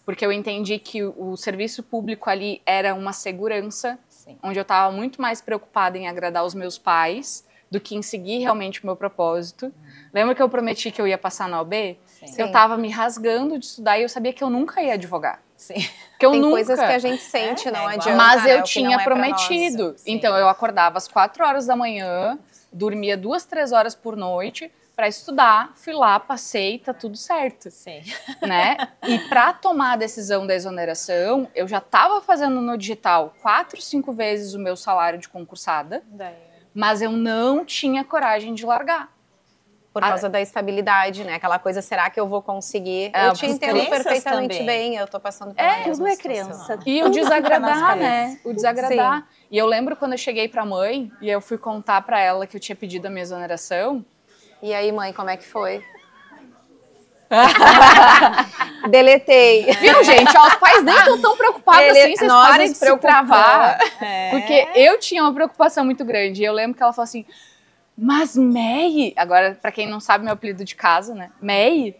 porque eu entendi que o serviço público ali era uma segurança, onde eu estava muito mais preocupada em agradar os meus pais do que em seguir realmente o meu propósito. Lembra que eu prometi que eu ia passar na OAB? Sim. Eu estava me rasgando de estudar e eu sabia que eu nunca ia advogar. Sim. Que eu Tem nunca. coisas que a gente sente, não adianta. Mas né? eu O que tinha não é pra prometido. nós. Então eu acordava às 4 horas da manhã, dormia 2, 3 horas por noite para estudar, fui lá, passei, tá tudo certo. Sim. Né? E para tomar a decisão da exoneração, eu já estava fazendo no digital 4, 5 vezes o meu salário de concursada, mas eu não tinha coragem de largar. Por causa da estabilidade, né? Aquela coisa, será que eu vou conseguir? Eu te entendo crenças perfeitamente também. bem, eu tô passando por uma Tudo é crença. E o Tudo fica desagradar, nas né? crenças. O desagradar. E eu lembro quando eu cheguei pra mãe e eu fui contar pra ela que eu tinha pedido a minha exoneração. E aí, mãe, como é que foi? Deletei. Viu, gente? Ó, os pais nem estão tão preocupados assim, vocês Nós parem de nos se preocupamos. travar. Porque eu tinha uma preocupação muito grande. E eu lembro que ela falou assim, mas May, agora para quem não sabe meu apelido de casa, né? May,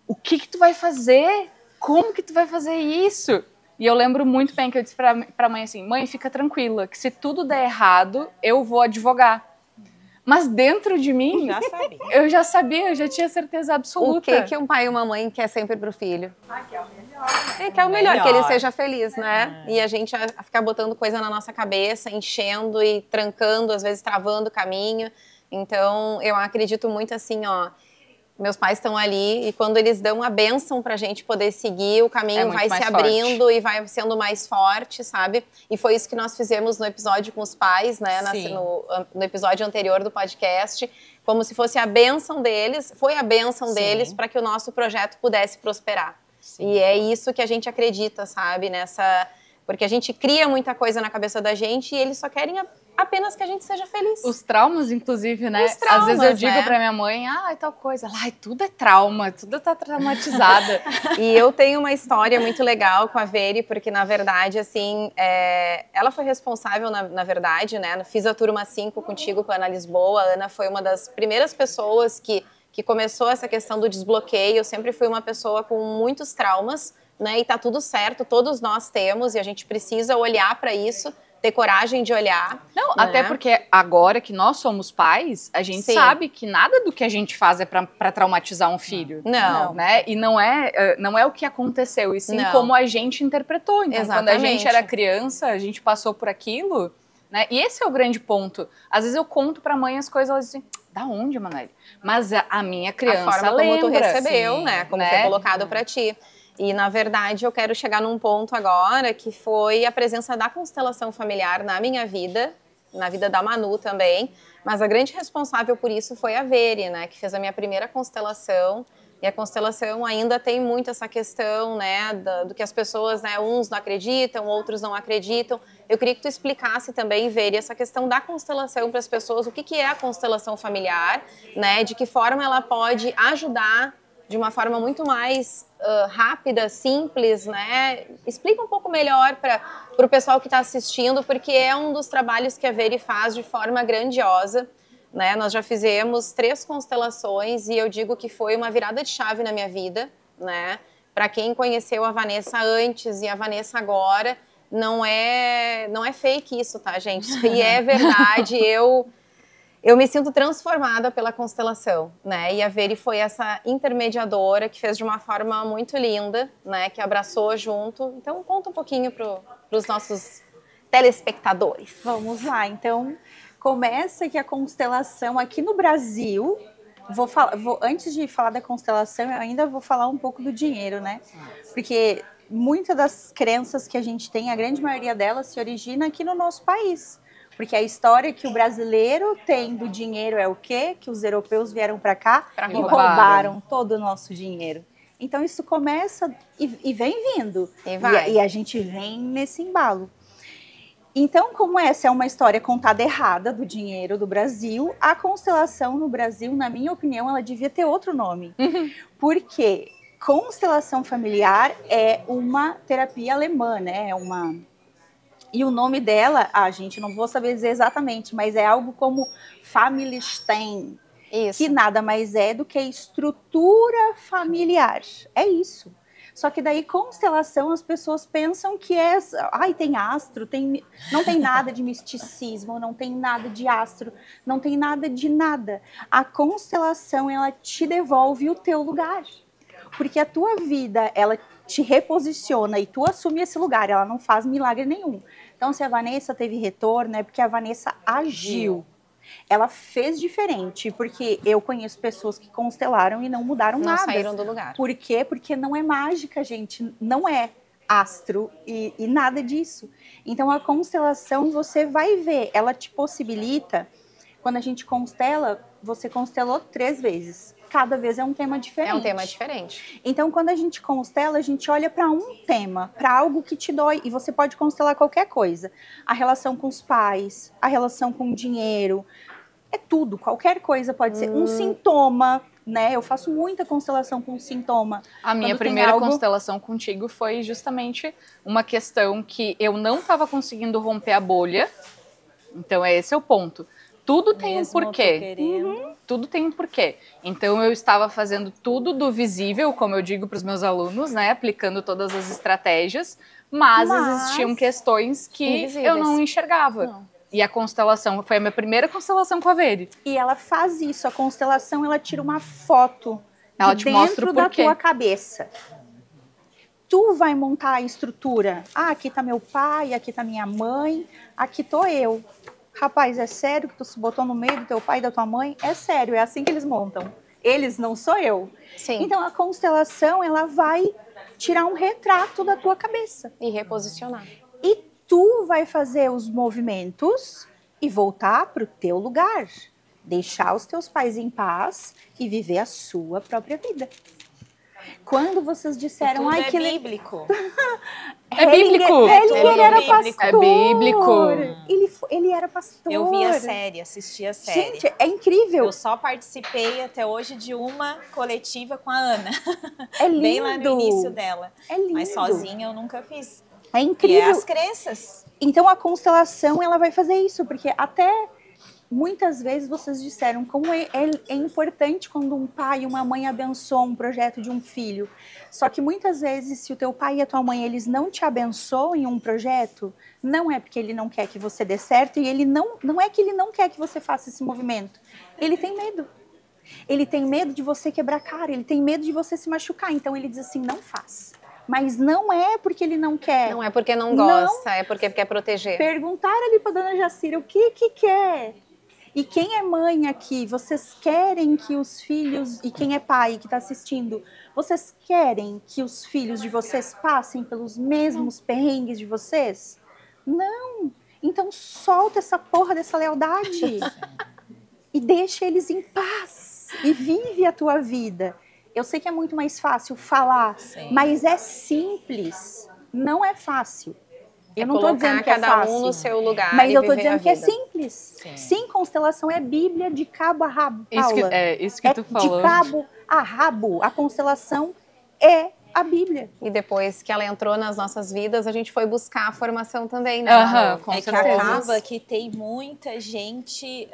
o que tu vai fazer? Como que tu vai fazer isso? E eu lembro muito bem que eu disse pra mãe assim, mãe, fica tranquila, que se tudo der errado, eu vou advogar. Mas dentro de mim, eu já sabia, eu já tinha certeza absoluta. O que um pai e uma mãe quer sempre pro filho? Que é o melhor, né? Que é o melhor, que ele seja feliz, né? E a gente ficar botando coisa na nossa cabeça, enchendo e trancando, às vezes travando o caminho. Então, eu acredito muito assim, ó, meus pais estão ali e quando eles dão a bênção pra gente poder seguir, o caminho vai se abrindo e vai sendo mais forte, sabe? E foi isso que nós fizemos no episódio com os pais, né? No episódio anterior do podcast, como se fosse a bênção deles, foi a bênção deles para que o nosso projeto pudesse prosperar. Sim. E é isso que a gente acredita, sabe? Porque a gente cria muita coisa na cabeça da gente e eles só querem apenas que a gente seja feliz. Os traumas, inclusive, né? Às vezes eu digo pra minha mãe, tal coisa. Ai, tudo é trauma, tudo tá traumatizada. E eu tenho uma história muito legal com a Veri, porque, na verdade, assim, ela foi responsável, na verdade, né? Fiz a turma 5 contigo, com a Ana Lisboa. A Ana foi uma das primeiras pessoas que começou essa questão do desbloqueio. Eu sempre fui uma pessoa com muitos traumas, né? E tá tudo certo, todos nós temos, e a gente precisa olhar para isso, ter coragem de olhar. Não, até porque agora que nós somos pais, a gente sabe que nada do que a gente faz é pra traumatizar um filho. Não. Né? E não é o que aconteceu, e sim como a gente interpretou. Então, quando a gente era criança, a gente passou por aquilo, né? E esse é o grande ponto. Às vezes eu conto pra mãe as coisas, ela diz assim, da onde, Manoel? Mas a minha criança a forma lembra, como tu recebeu, assim, né? Como foi colocado pra ti. E, na verdade, eu quero chegar num ponto agora que foi a presença da constelação familiar na minha vida, na vida da Manu também, mas a grande responsável por isso foi a Veri, né, que fez a minha primeira constelação, e a constelação ainda tem muito essa questão, né, do que as pessoas, né, uns não acreditam, outros não acreditam. Eu queria que tu explicasse também, Veri, essa questão da constelação para as pessoas, o que é a constelação familiar, né, de que forma ela pode ajudar de uma forma muito mais rápida, simples, né? Explica um pouco melhor para o pessoal que está assistindo, porque é um dos trabalhos que a Veri faz de forma grandiosa, né? Nós já fizemos 3 constelações e eu digo que foi uma virada de chave na minha vida, né? Para quem conheceu a Vanessa antes e a Vanessa agora, não é fake isso, tá, gente? E é verdade, eu me sinto transformada pela constelação, né? E a Veri foi essa intermediadora que fez de uma forma muito linda, né? Que abraçou junto. Então, conta um pouquinho para os nossos telespectadores. Vamos lá. Então, começa que a constelação aqui no Brasil... antes de falar da constelação, eu ainda vou falar um pouco do dinheiro, né? Porque muitas das crenças que a gente tem, a grande maioria delas se origina aqui no nosso país. Porque a história que o brasileiro tem do dinheiro é o quê? Que os europeus vieram para cá e roubaram todo o nosso dinheiro. Então isso começa e vem vindo. E a gente vem nesse embalo. Então, como essa é uma história contada errada do dinheiro do Brasil, a constelação no Brasil, na minha opinião, ela devia ter outro nome. Porque constelação familiar é uma terapia alemã, né? E o nome dela, gente, não vou saber dizer exatamente, mas é algo como Familienstein, que nada mais é do que estrutura familiar. É isso. Só que daí, constelação, as pessoas pensam que tem astro, não tem nada de misticismo, não tem nada de astro, não tem nada de nada. A constelação, ela te devolve o teu lugar. Porque a tua vida, ela te reposiciona e tu assume esse lugar, ela não faz milagre nenhum. Então, se a Vanessa teve retorno, é porque a Vanessa agiu. Ela fez diferente, porque eu conheço pessoas que constelaram e não mudaram nada. Não saíram do lugar. Por quê? Porque não é mágica, gente. Não é astro e nada disso. Então, a constelação, você vai ver, ela te possibilita, quando a gente constela, você constelou 3 vezes. Cada vez é um tema diferente. É um tema diferente. Então, quando a gente constela, a gente olha para um tema, para algo que te dói. E você pode constelar qualquer coisa. A relação com os pais, a relação com o dinheiro. É tudo, qualquer coisa pode ser. Um sintoma, né? Eu faço muita constelação com sintoma. A minha primeira constelação contigo foi justamente uma questão que eu não estava conseguindo romper a bolha. Então, esse é o ponto. tudo tem um Mesmo porquê. querendo. Tudo tem um porquê. Então eu estava fazendo tudo do visível, como eu digo para os meus alunos, né? Aplicando todas as estratégias, mas existiam questões que invisíveis. eu não enxergava. Não. E a constelação foi a minha primeira constelação com a Veri. E ela faz isso, a constelação, ela tira uma foto Ela de te mostra dentro o da porquê. tua cabeça. Tu vai montar a estrutura. Ah, aqui tá meu pai, aqui tá minha mãe, aqui tô eu. Rapaz, é sério que tu se botou no meio do teu pai e da tua mãe? É sério, é assim que eles montam. Eles, não sou eu. Sim. Então a constelação, ela vai tirar um retrato da tua cabeça. E reposicionar. E tu vai fazer os movimentos e voltar para o teu lugar. Deixar os teus pais em paz e viver a sua própria vida. Quando vocês disseram, Tudo ai, é que bíblico. É bíblico. Hellinger era bíblico. pastor. É bíblico. Ele era pastor. Eu vi a série, assisti a série. Gente, é incrível. Eu só participei até hoje de uma coletiva com a Ana. É lindo. Bem lá no início dela. É lindo. Mas sozinha eu nunca fiz. É E incrível. é as crenças. Então a constelação, ela vai fazer isso, porque até muitas vezes vocês disseram como é importante quando um pai e uma mãe abençoam um projeto de um filho. Só que muitas vezes, se o teu pai e a tua mãe, eles não te abençoam em um projeto, não é porque ele não quer que você dê certo, e ele não é que ele não quer que você faça esse movimento. Ele tem medo. Ele tem medo de você quebrar a cara, ele tem medo de você se machucar. Então ele diz assim, não faz. Mas não é porque ele não quer. Não é porque não gosta, é porque quer proteger. Perguntaram ali para dona Jacira o que quer. E quem é mãe aqui, vocês querem que os filhos, e quem é pai que está assistindo, vocês querem que os filhos de vocês passem pelos mesmos perrengues de vocês? Não. Então solta essa porra dessa lealdade e deixa eles em paz e vive a tua vida. Eu sei que é muito mais fácil falar, Sim. mas é simples, não é fácil. Eu não estou Colocar dizendo que é cada fácil. um no seu lugar. Mas e eu tô viver a dizendo que é vida. simples. Sim, constelação é Bíblia de cabo a rabo, Paula. Isso que tu falou. De cabo a rabo. A constelação é a Bíblia. E depois que ela entrou nas nossas vidas, a gente foi buscar a formação também, né? Aham, com É que certeza. acaba que tem muita gente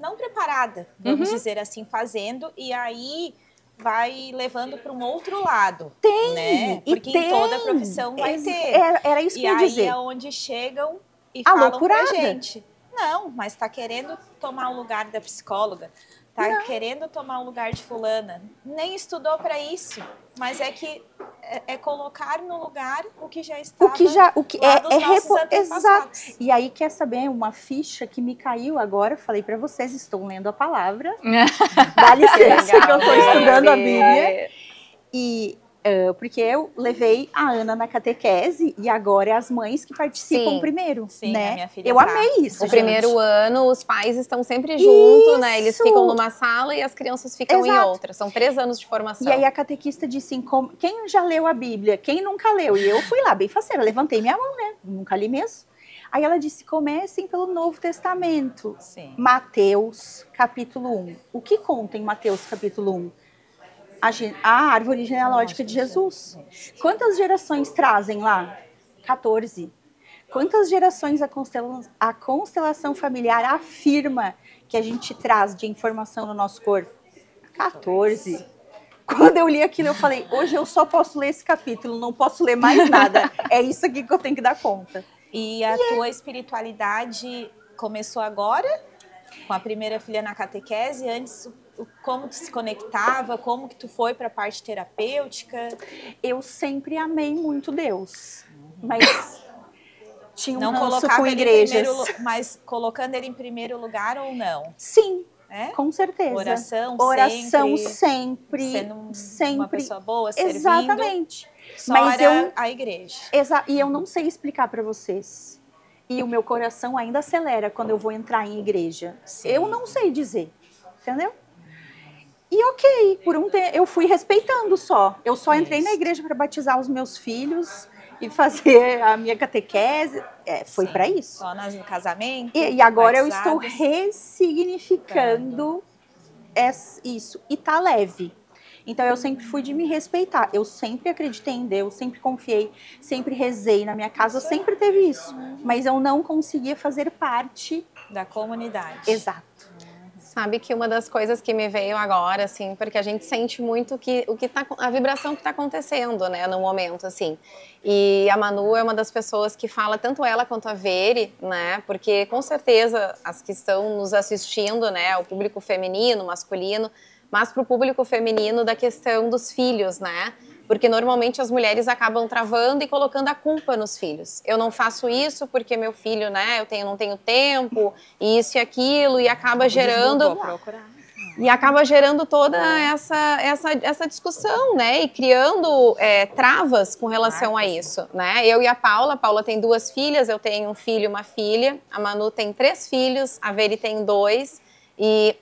não preparada, vamos dizer assim, fazendo, e aí vai levando para um outro lado. Tem, né? e Porque tem. em toda profissão vai ter. Era isso que E eu ia aí dizer. é onde chegam e A falam loucurada. pra gente. Não, mas tá querendo tomar o lugar da psicóloga. Tá querendo tomar o lugar de fulana. Nem estudou para isso. Mas é que é colocar no lugar o que já estava O que lá dos nossos exato. antepassados. E aí, quer saber uma ficha que me caiu agora? Falei para vocês, estou lendo a palavra. Dá licença que eu estou estudando a Bíblia. E porque eu levei a Ana na catequese e agora é as mães que participam Sim. primeiro, Sim, né? a minha filha Eu tá. amei isso, O gente. primeiro ano, os pais estão sempre juntos, né? Eles Isso. ficam numa sala e as crianças ficam em Exato. outra. São 3 anos de formação. E aí a catequista disse assim, quem já leu a Bíblia? Quem nunca leu? E eu fui lá, bem faceira, levantei minha mão, né? Nunca li mesmo. Aí ela disse, comecem pelo Novo Testamento. Sim. Mateus, capítulo 1. O que conta em Mateus, capítulo 1? A árvore genealógica de Jesus. Quantas gerações trazem lá? 14. Quantas gerações a constelação familiar afirma que a gente traz de informação no nosso corpo? 14. Quando eu li aquilo, eu falei, hoje eu só posso ler esse capítulo, não posso ler mais nada. É isso aqui que eu tenho que dar conta. E a tua espiritualidade começou agora? Com a primeira filha na catequese? Antes, como tu se conectava? Como que tu foi para a parte terapêutica? Eu sempre amei muito Deus, mas tinha um Não ranço colocava com ele em igrejas. mas colocando ele em primeiro lugar ou não? Sim, É? com certeza. Oração sempre. Sendo sempre. uma pessoa boa, servindo. Exatamente. Só Mas era a igreja. E eu não sei explicar para vocês. E o meu coração ainda acelera quando eu vou entrar em igreja. Sim. Eu não sei dizer, entendeu? E ok, por um tempo eu fui respeitando só. Eu só entrei na igreja para batizar os meus filhos e fazer a minha catequese. Foi para isso. Só no casamento. E agora eu estou batizados. ressignificando isso. E tá leve. Então eu sempre fui de me respeitar. Eu sempre acreditei em Deus, sempre confiei, sempre rezei na minha casa, sempre teve isso. Mas eu não conseguia fazer parte Da comunidade. Exato. Sabe que uma das coisas que me veio agora, assim, porque a gente sente muito a vibração que está acontecendo, né, no momento, assim. E a Manu é uma das pessoas que fala, tanto ela quanto a Veri, né, porque com certeza as que estão nos assistindo, né, o público feminino, masculino, mas para o público feminino da questão dos filhos, né, porque normalmente as mulheres acabam travando e colocando a culpa nos filhos. Eu não faço isso porque meu filho, né, não tenho tempo, isso e aquilo, e acaba gerando... E acaba gerando toda essa discussão, né, e criando travas com relação a isso, né. Eu e a Paula tem 2 filhas, eu tenho um filho e uma filha, a Manu tem 3 filhos, a Veri tem 2, e...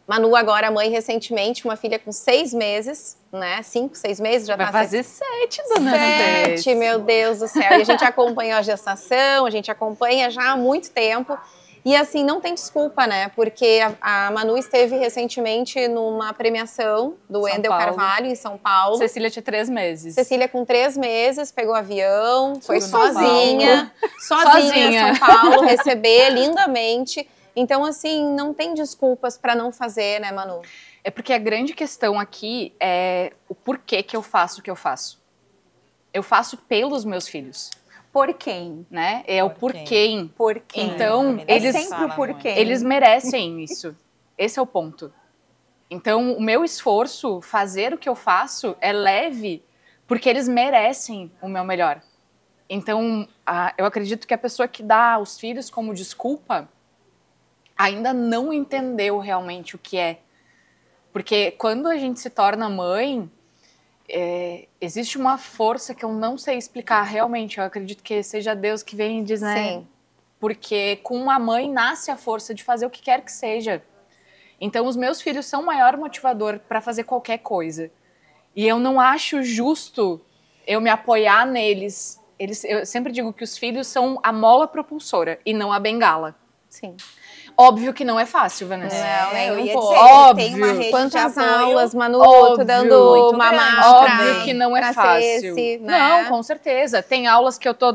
Manu agora mãe recentemente, uma filha com 6 meses, né? 5, 6 meses, já vai tá... fazer 7, dona 7, meu Deus do céu. E a gente acompanhou a gestação, a gente acompanha já há muito tempo. E assim, não tem desculpa, né? Porque a Manu esteve recentemente numa premiação do Wendel Carvalho, em São Paulo. Cecília tinha 3 meses. Cecília com 3 meses, pegou avião, foi sozinha em São Paulo, receber lindamente. Então, assim, não tem desculpas para não fazer, né, Manu? É porque a grande questão aqui é o porquê que eu faço o que eu faço. Eu faço pelos meus filhos. Por quem? Né? É o porquê. Por quem? Então, eles sempre o porquê. Eles merecem isso. Esse é o ponto. Então, o meu esforço, fazer o que eu faço, é leve porque eles merecem o meu melhor. Então, eu acredito que a pessoa que dá os filhos como desculpa ainda não entendeu realmente o que é. Porque quando a gente se torna mãe, existe uma força que eu não sei explicar realmente. Eu acredito que seja Deus que vem e diz, né? Sim. Porque com uma mãe nasce a força de fazer o que quer que seja. Então, os meus filhos são o maior motivador para fazer qualquer coisa. E eu não acho justo eu me apoiar neles. Eu sempre digo que os filhos são a mola propulsora e não a bengala. Sim. Óbvio que não é fácil, Vanessa. Não, nem um pouco. Óbvio. Tem uma rede Quantas de apoio, aulas, Manu, óbvio, dando mamar óbvio que não é fácil. Né? Não, com certeza. Tem aulas que eu tô,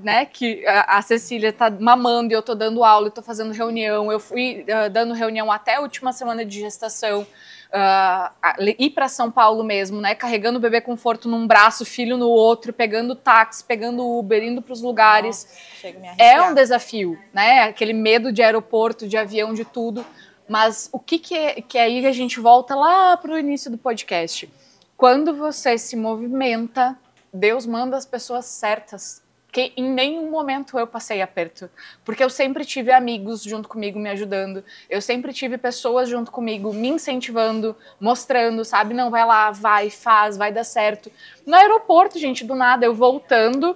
né, que a Cecília tá mamando e eu tô dando aula, eu tô fazendo reunião. Eu fui dando reunião até a última semana de gestação. Ir para São Paulo mesmo, né, carregando o bebê conforto num braço, filho no outro, pegando táxi, pegando Uber, indo para os lugares. É um desafio, né, aquele medo de aeroporto, de avião, de tudo. Mas o que aí a gente volta lá para o início do podcast? Quando você se movimenta, Deus manda as pessoas certas. Que em nenhum momento eu passei aperto, porque eu sempre tive amigos junto comigo me ajudando, eu sempre tive pessoas junto comigo me incentivando, mostrando, sabe, não, vai lá, vai, faz, vai dar certo. No aeroporto, gente, do nada, eu voltando,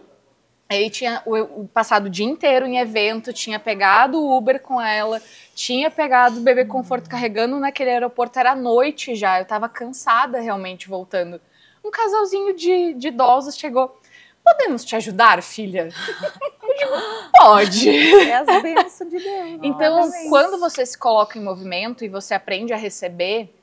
aí tinha passado o dia inteiro em evento, tinha pegado o Uber com ela, tinha pegado o bebê conforto carregando naquele aeroporto, era noite já, eu tava cansada realmente voltando. Um casalzinho de idosos chegou: podemos te ajudar, filha? Eu digo, pode. É as bênçãos de Deus. Então, quando você se coloca em movimento e você aprende a receber,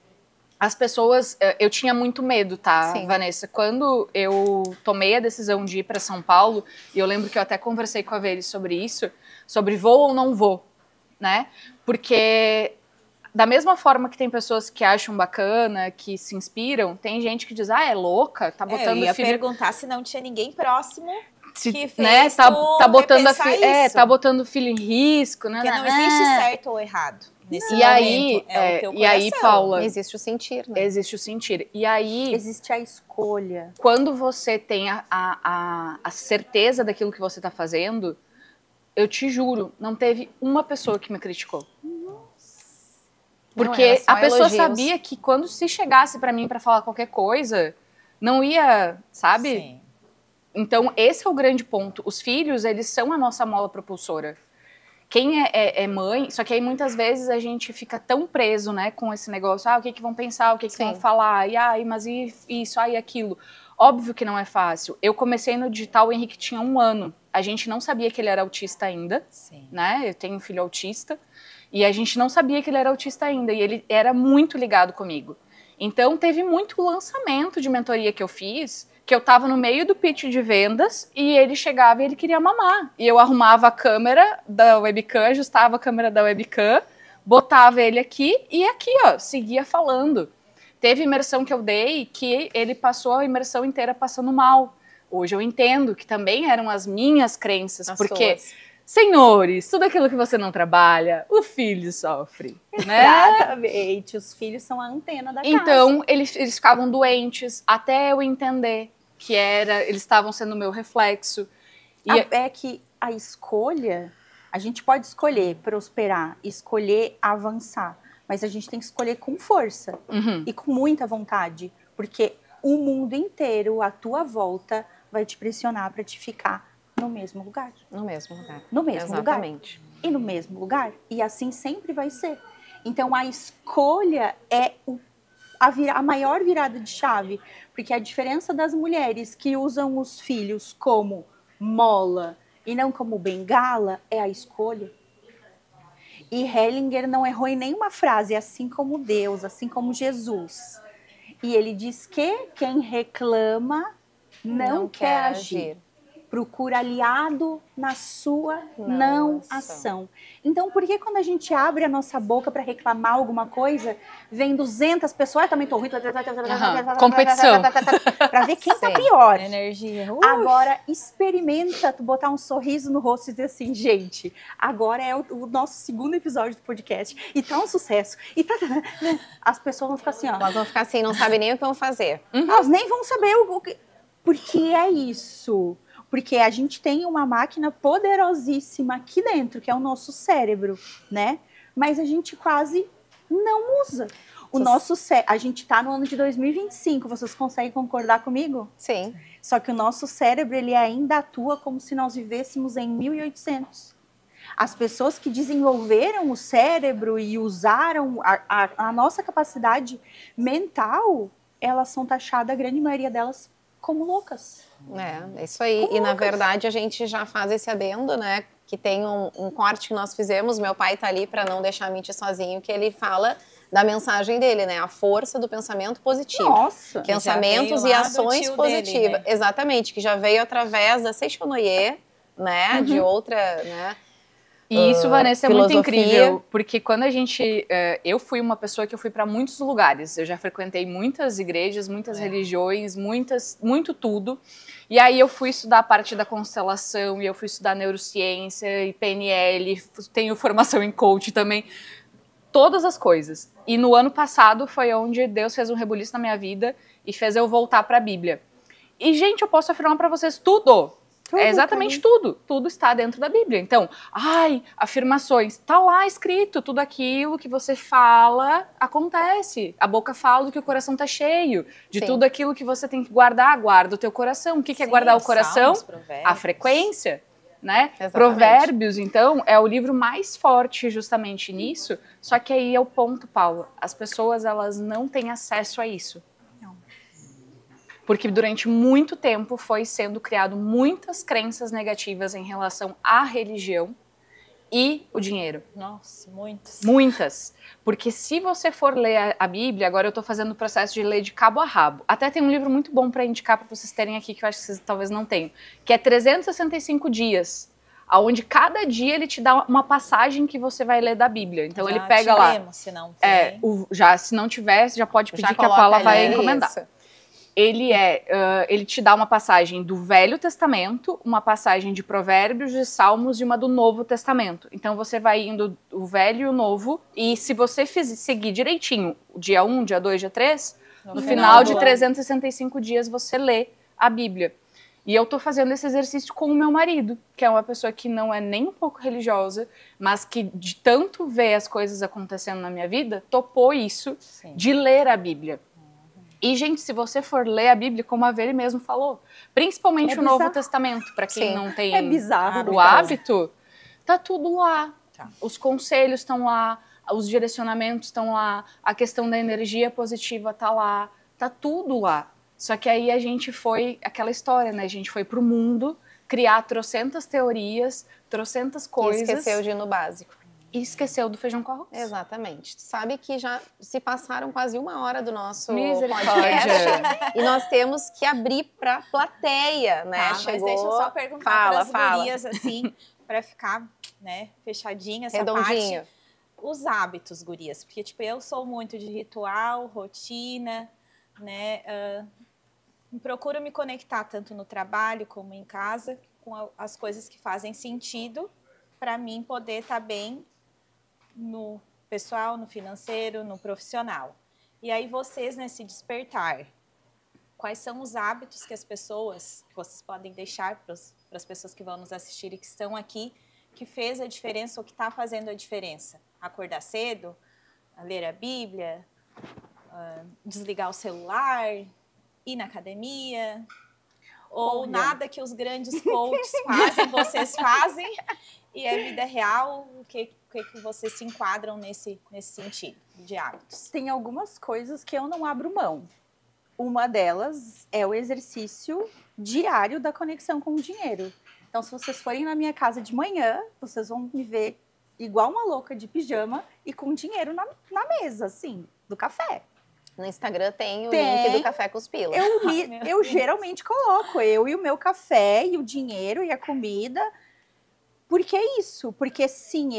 as pessoas... Eu tinha muito medo, tá, Sim. Vanessa? Quando eu tomei a decisão de ir para São Paulo, e eu lembro que eu até conversei com a Veri sobre isso, sobre vou ou não vou, né? Porque... da mesma forma que tem pessoas que acham bacana, que se inspiram, tem gente que diz, é louca, tá botando eu ia filho... perguntar se não tinha ninguém próximo que fez né, tá botando isso. tá botando o filho em risco, né? Porque não existe certo ou errado nesse E aí, momento. É o teu e aí, coração. Paula, Existe o sentir, né? existe o sentir. E aí, existe a escolha. quando você tem a certeza daquilo que você tá fazendo, eu te juro, não teve uma pessoa que me criticou. Porque a pessoa elogios. sabia que quando se chegasse pra mim pra falar qualquer coisa, não ia, sabe? Sim. Então, esse é o grande ponto. Os filhos, eles são a nossa mola propulsora. Quem é mãe, só que aí muitas vezes a gente fica tão preso, né, com esse negócio, o que vão pensar, o que vão falar, mas isso, aquilo. Óbvio que não é fácil. Eu comecei no digital, o Henrique tinha 1 ano. A gente não sabia que ele era autista ainda, né? Eu tenho um filho autista. E a gente não sabia que ele era autista ainda. E ele era muito ligado comigo. Então, teve muito lançamento de mentoria que eu fiz, que eu tava no meio do pitch de vendas e ele chegava e ele queria mamar. E eu arrumava a câmera da webcam, ajustava a câmera da webcam, botava ele aqui e aqui, ó, seguia falando. Teve imersão que eu dei que ele passou a imersão inteira passando mal. Hoje eu entendo que também eram as minhas crenças, porque... Senhores, tudo aquilo que você não trabalha, o filho sofre, né? Exatamente, os filhos são a antena da casa. Então, eles ficavam doentes, até eu entender que eles estavam sendo o meu reflexo. E É que a escolha, a gente pode escolher prosperar, escolher avançar, mas a gente tem que escolher com força e com muita vontade, porque o mundo inteiro, à tua volta, vai te pressionar para te ficar no mesmo lugar. No mesmo lugar. No mesmo Exatamente. lugar. E no mesmo lugar. E assim sempre vai ser. Então, a escolha é a maior virada de chave. Porque a diferença das mulheres que usam os filhos como mola e não como bengala é a escolha. E Hellinger não errou em nenhuma frase, assim como Deus, assim como Jesus. E ele diz que quem reclama não quer agir. Procura aliado na sua não ação. Então, por que quando a gente abre a nossa boca para reclamar alguma coisa, vem 200 pessoas, também tô ruim, competição. Para ver quem tá pior. Energia. Agora, experimenta tu botar um sorriso no rosto e dizer assim, gente, agora é o nosso segundo episódio do podcast e tá um sucesso. E as pessoas vão ficar assim, ó. Elas vão ficar assim, não sabem nem o que vão fazer. Elas nem vão saber o que... Porque é isso. Porque a gente tem uma máquina poderosíssima aqui dentro, que é o nosso cérebro, né? Mas a gente quase não usa. A gente tá no ano de 2025, vocês conseguem concordar comigo? Sim. Só que o nosso cérebro, ele ainda atua como se nós vivêssemos em 1800. As pessoas que desenvolveram o cérebro e usaram a nossa capacidade mental, elas são taxadas, a grande maioria delas, como loucas. É isso aí. E na verdade a gente já faz esse adendo, né? Que tem um corte que nós fizemos, meu pai tá ali para não deixar a mentir sozinho, que ele fala da mensagem dele, né? A força do pensamento positivo. Nossa! Pensamentos e ações positivas. Dele, né? Exatamente, que já veio através da Seixonoye, né? De outra, né? E isso, Vanessa, é muito incrível, porque quando a gente... eu fui uma pessoa que eu fui para muitos lugares, eu já frequentei muitas igrejas, muitas religiões, muito tudo, e aí eu fui estudar a parte da constelação, e eu fui estudar neurociência e PNL, tenho formação em coach também, todas as coisas. E no ano passado foi onde Deus fez um rebuliço na minha vida e fez eu voltar para a Bíblia. E, gente, eu posso afirmar para vocês tudo. É exatamente tudo. Tudo está dentro da Bíblia. Então, afirmações. Tá lá escrito. Tudo aquilo que você fala acontece. A boca fala do que o coração tá cheio. De tudo aquilo que você tem que guardar, guarda o teu coração. O que é guardar o coração? A frequência, né? Provérbios, então, é o livro mais forte justamente nisso. Só que aí é o ponto, Paula. As pessoas, elas não têm acesso a isso. Porque durante muito tempo foi sendo criado muitas crenças negativas em relação à religião e o dinheiro. Nossa, muitas. Muitas. Porque se você for ler a Bíblia, agora eu estou fazendo o processo de ler de cabo a rabo. Até tem um livro muito bom para indicar para vocês terem aqui, que eu acho que vocês talvez não tenham, que é 365 dias, onde cada dia ele te dá uma passagem que você vai ler da Bíblia. Então ele pega lá... Se não se não tiver, já pode pedir que a Paula vai encomendar. Isso. Ele te dá uma passagem do Velho Testamento, uma passagem de Provérbios, de Salmos e uma do Novo Testamento. Então você vai indo o Velho e o Novo, e se você seguir direitinho, dia 1, dia 2, dia 3, no final de 365 dias você lê a Bíblia. E eu tô fazendo esse exercício com o meu marido, que é uma pessoa que não é nem um pouco religiosa, mas que de tanto ver as coisas acontecendo na minha vida, topou isso de ler a Bíblia. E, gente, se você for ler a Bíblia, como a Veri mesmo falou, principalmente o Novo Testamento, para quem não tem o hábito, tá tudo lá. Os conselhos estão lá, os direcionamentos estão lá, a questão da energia positiva tá lá, tá tudo lá. Só que aí a gente foi, aquela história, né? A gente foi pro mundo criar trocentas teorias, trocentas coisas. E esqueceu de ir no básico. E esqueceu do feijão com arroz. Exatamente. Tu sabe que já se passaram quase 1 hora do nosso Misericórdia. podcast e nós temos que abrir para plateia, né? Tá, mas deixa eu só perguntar para as gurias, assim, para ficar, né, fechadinha essa redondinho. parte. Os hábitos, gurias, porque, tipo, eu sou muito de ritual, rotina, né, procuro me conectar tanto no trabalho como em casa com as coisas que fazem sentido para mim poder estar bem no pessoal, no financeiro, no profissional. E aí vocês, nesse despertar, quais são os hábitos que as pessoas, que vocês podem deixar para as pessoas que vão nos assistir e que estão aqui, que fez a diferença ou que está fazendo a diferença? Acordar cedo, ler a Bíblia, desligar o celular, ir na academia, ou nada que os grandes coaches fazem, vocês fazem, e é vida real, o que vocês se enquadram nesse sentido de hábitos? Tem algumas coisas que eu não abro mão. Uma delas é o exercício diário da conexão com o dinheiro. Então, se vocês forem na minha casa de manhã, vocês vão me ver igual uma louca de pijama e com dinheiro na mesa, assim, do café. No Instagram tem o link do Café com os Pila. Eu geralmente coloco eu e o meu café e o dinheiro e a comida. Porque é isso, porque sim,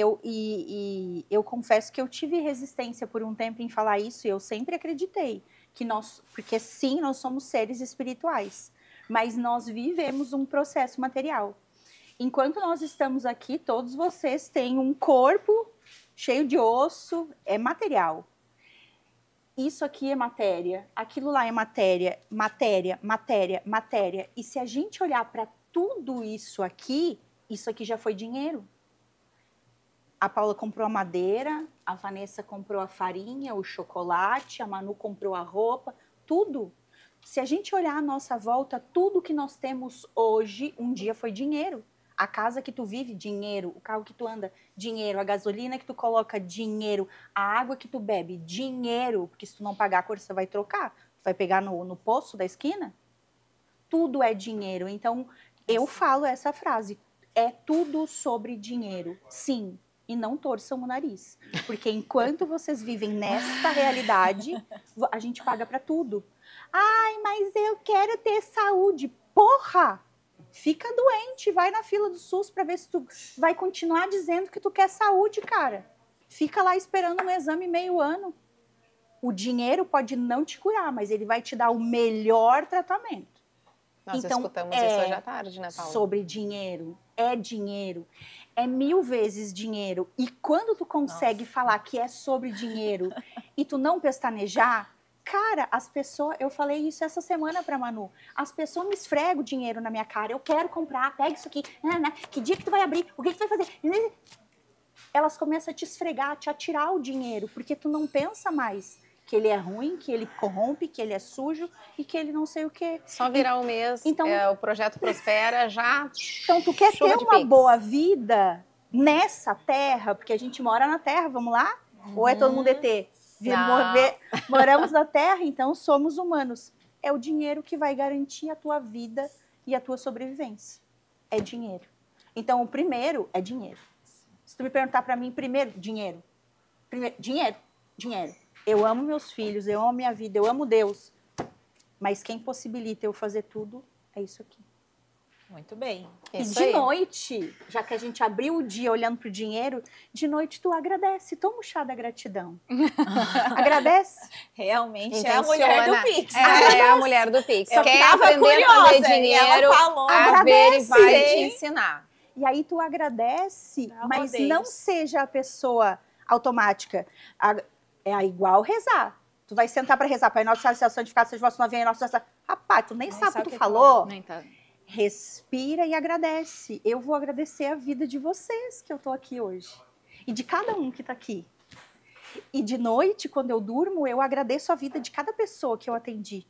eu confesso que eu tive resistência por um tempo em falar isso, e eu sempre acreditei que porque sim, nós somos seres espirituais, mas nós vivemos um processo material. Enquanto nós estamos aqui, todos vocês têm um corpo cheio de osso, é material. Isso aqui é matéria, aquilo lá é matéria, matéria, matéria, matéria. E se a gente olhar para tudo isso aqui já foi dinheiro. A Paula comprou a madeira, a Vanessa comprou a farinha, o chocolate, a Manu comprou a roupa, tudo. Se a gente olhar à nossa volta, tudo que nós temos hoje, um dia foi dinheiro. A casa que tu vive, dinheiro. O carro que tu anda, dinheiro. A gasolina que tu coloca, dinheiro. A água que tu bebe, dinheiro. Porque se tu não pagar a cor, você vai trocar. Tu vai pegar no poço da esquina. Tudo é dinheiro. Então, eu falo essa frase. É tudo sobre dinheiro, sim, e não torçam o nariz. Porque enquanto vocês vivem nesta realidade, a gente paga para tudo. Ai, mas eu quero ter saúde. Porra! Fica doente, vai na fila do SUS para ver se tu vai continuar dizendo que tu quer saúde, cara. Fica lá esperando um exame meio ano. O dinheiro pode não te curar, mas ele vai te dar o melhor tratamento. Nós escutamos isso hoje à tarde, né, Paula? Sobre dinheiro, é 1000 vezes dinheiro. E quando tu consegue falar que é sobre dinheiro e tu não pestanejar, cara, as pessoas, eu falei isso essa semana pra Manu, as pessoas me esfregam dinheiro na minha cara, eu quero comprar, pega isso aqui, que dia que tu vai abrir, o que tu vai fazer? Elas começam a te esfregar, a te atirar o dinheiro, porque tu não pensa mais que ele é ruim, que ele corrompe, que ele é sujo e que ele não sei o quê. Só virar um mês, então, o projeto prospera já. Então, tu quer ter uma boa vida nessa terra, porque a gente mora na terra, vamos lá? Ou é todo mundo ET? Moramos na terra, então somos humanos. É o dinheiro que vai garantir a tua vida e a tua sobrevivência. É dinheiro. Então, o primeiro é dinheiro. Se tu me perguntar para mim, primeiro, dinheiro. Dinheiro. Eu amo meus filhos, eu amo minha vida, eu amo Deus. Mas quem possibilita eu fazer tudo é isso aqui. Muito bem. E de noite, já que a gente abriu o dia olhando pro dinheiro, de noite tu agradece, toma o chá da gratidão. Agradece. Realmente é a mulher do Pix. É a mulher do Pix. Quer aprender a fazer dinheiro, a ver e vai te ensinar. E aí tu agradece, mas não seja a pessoa automática. É igual rezar. Tu vai sentar para rezar, Pai Nosso, Senhora, santificado seja o vosso nome, nosso... Rapaz, tu nem sabe o que tu falou. Nem tá. Respira e agradece. Eu vou agradecer a vida de vocês que eu tô aqui hoje. E de cada um que tá aqui. E de noite, quando eu durmo, eu agradeço a vida de cada pessoa que eu atendi.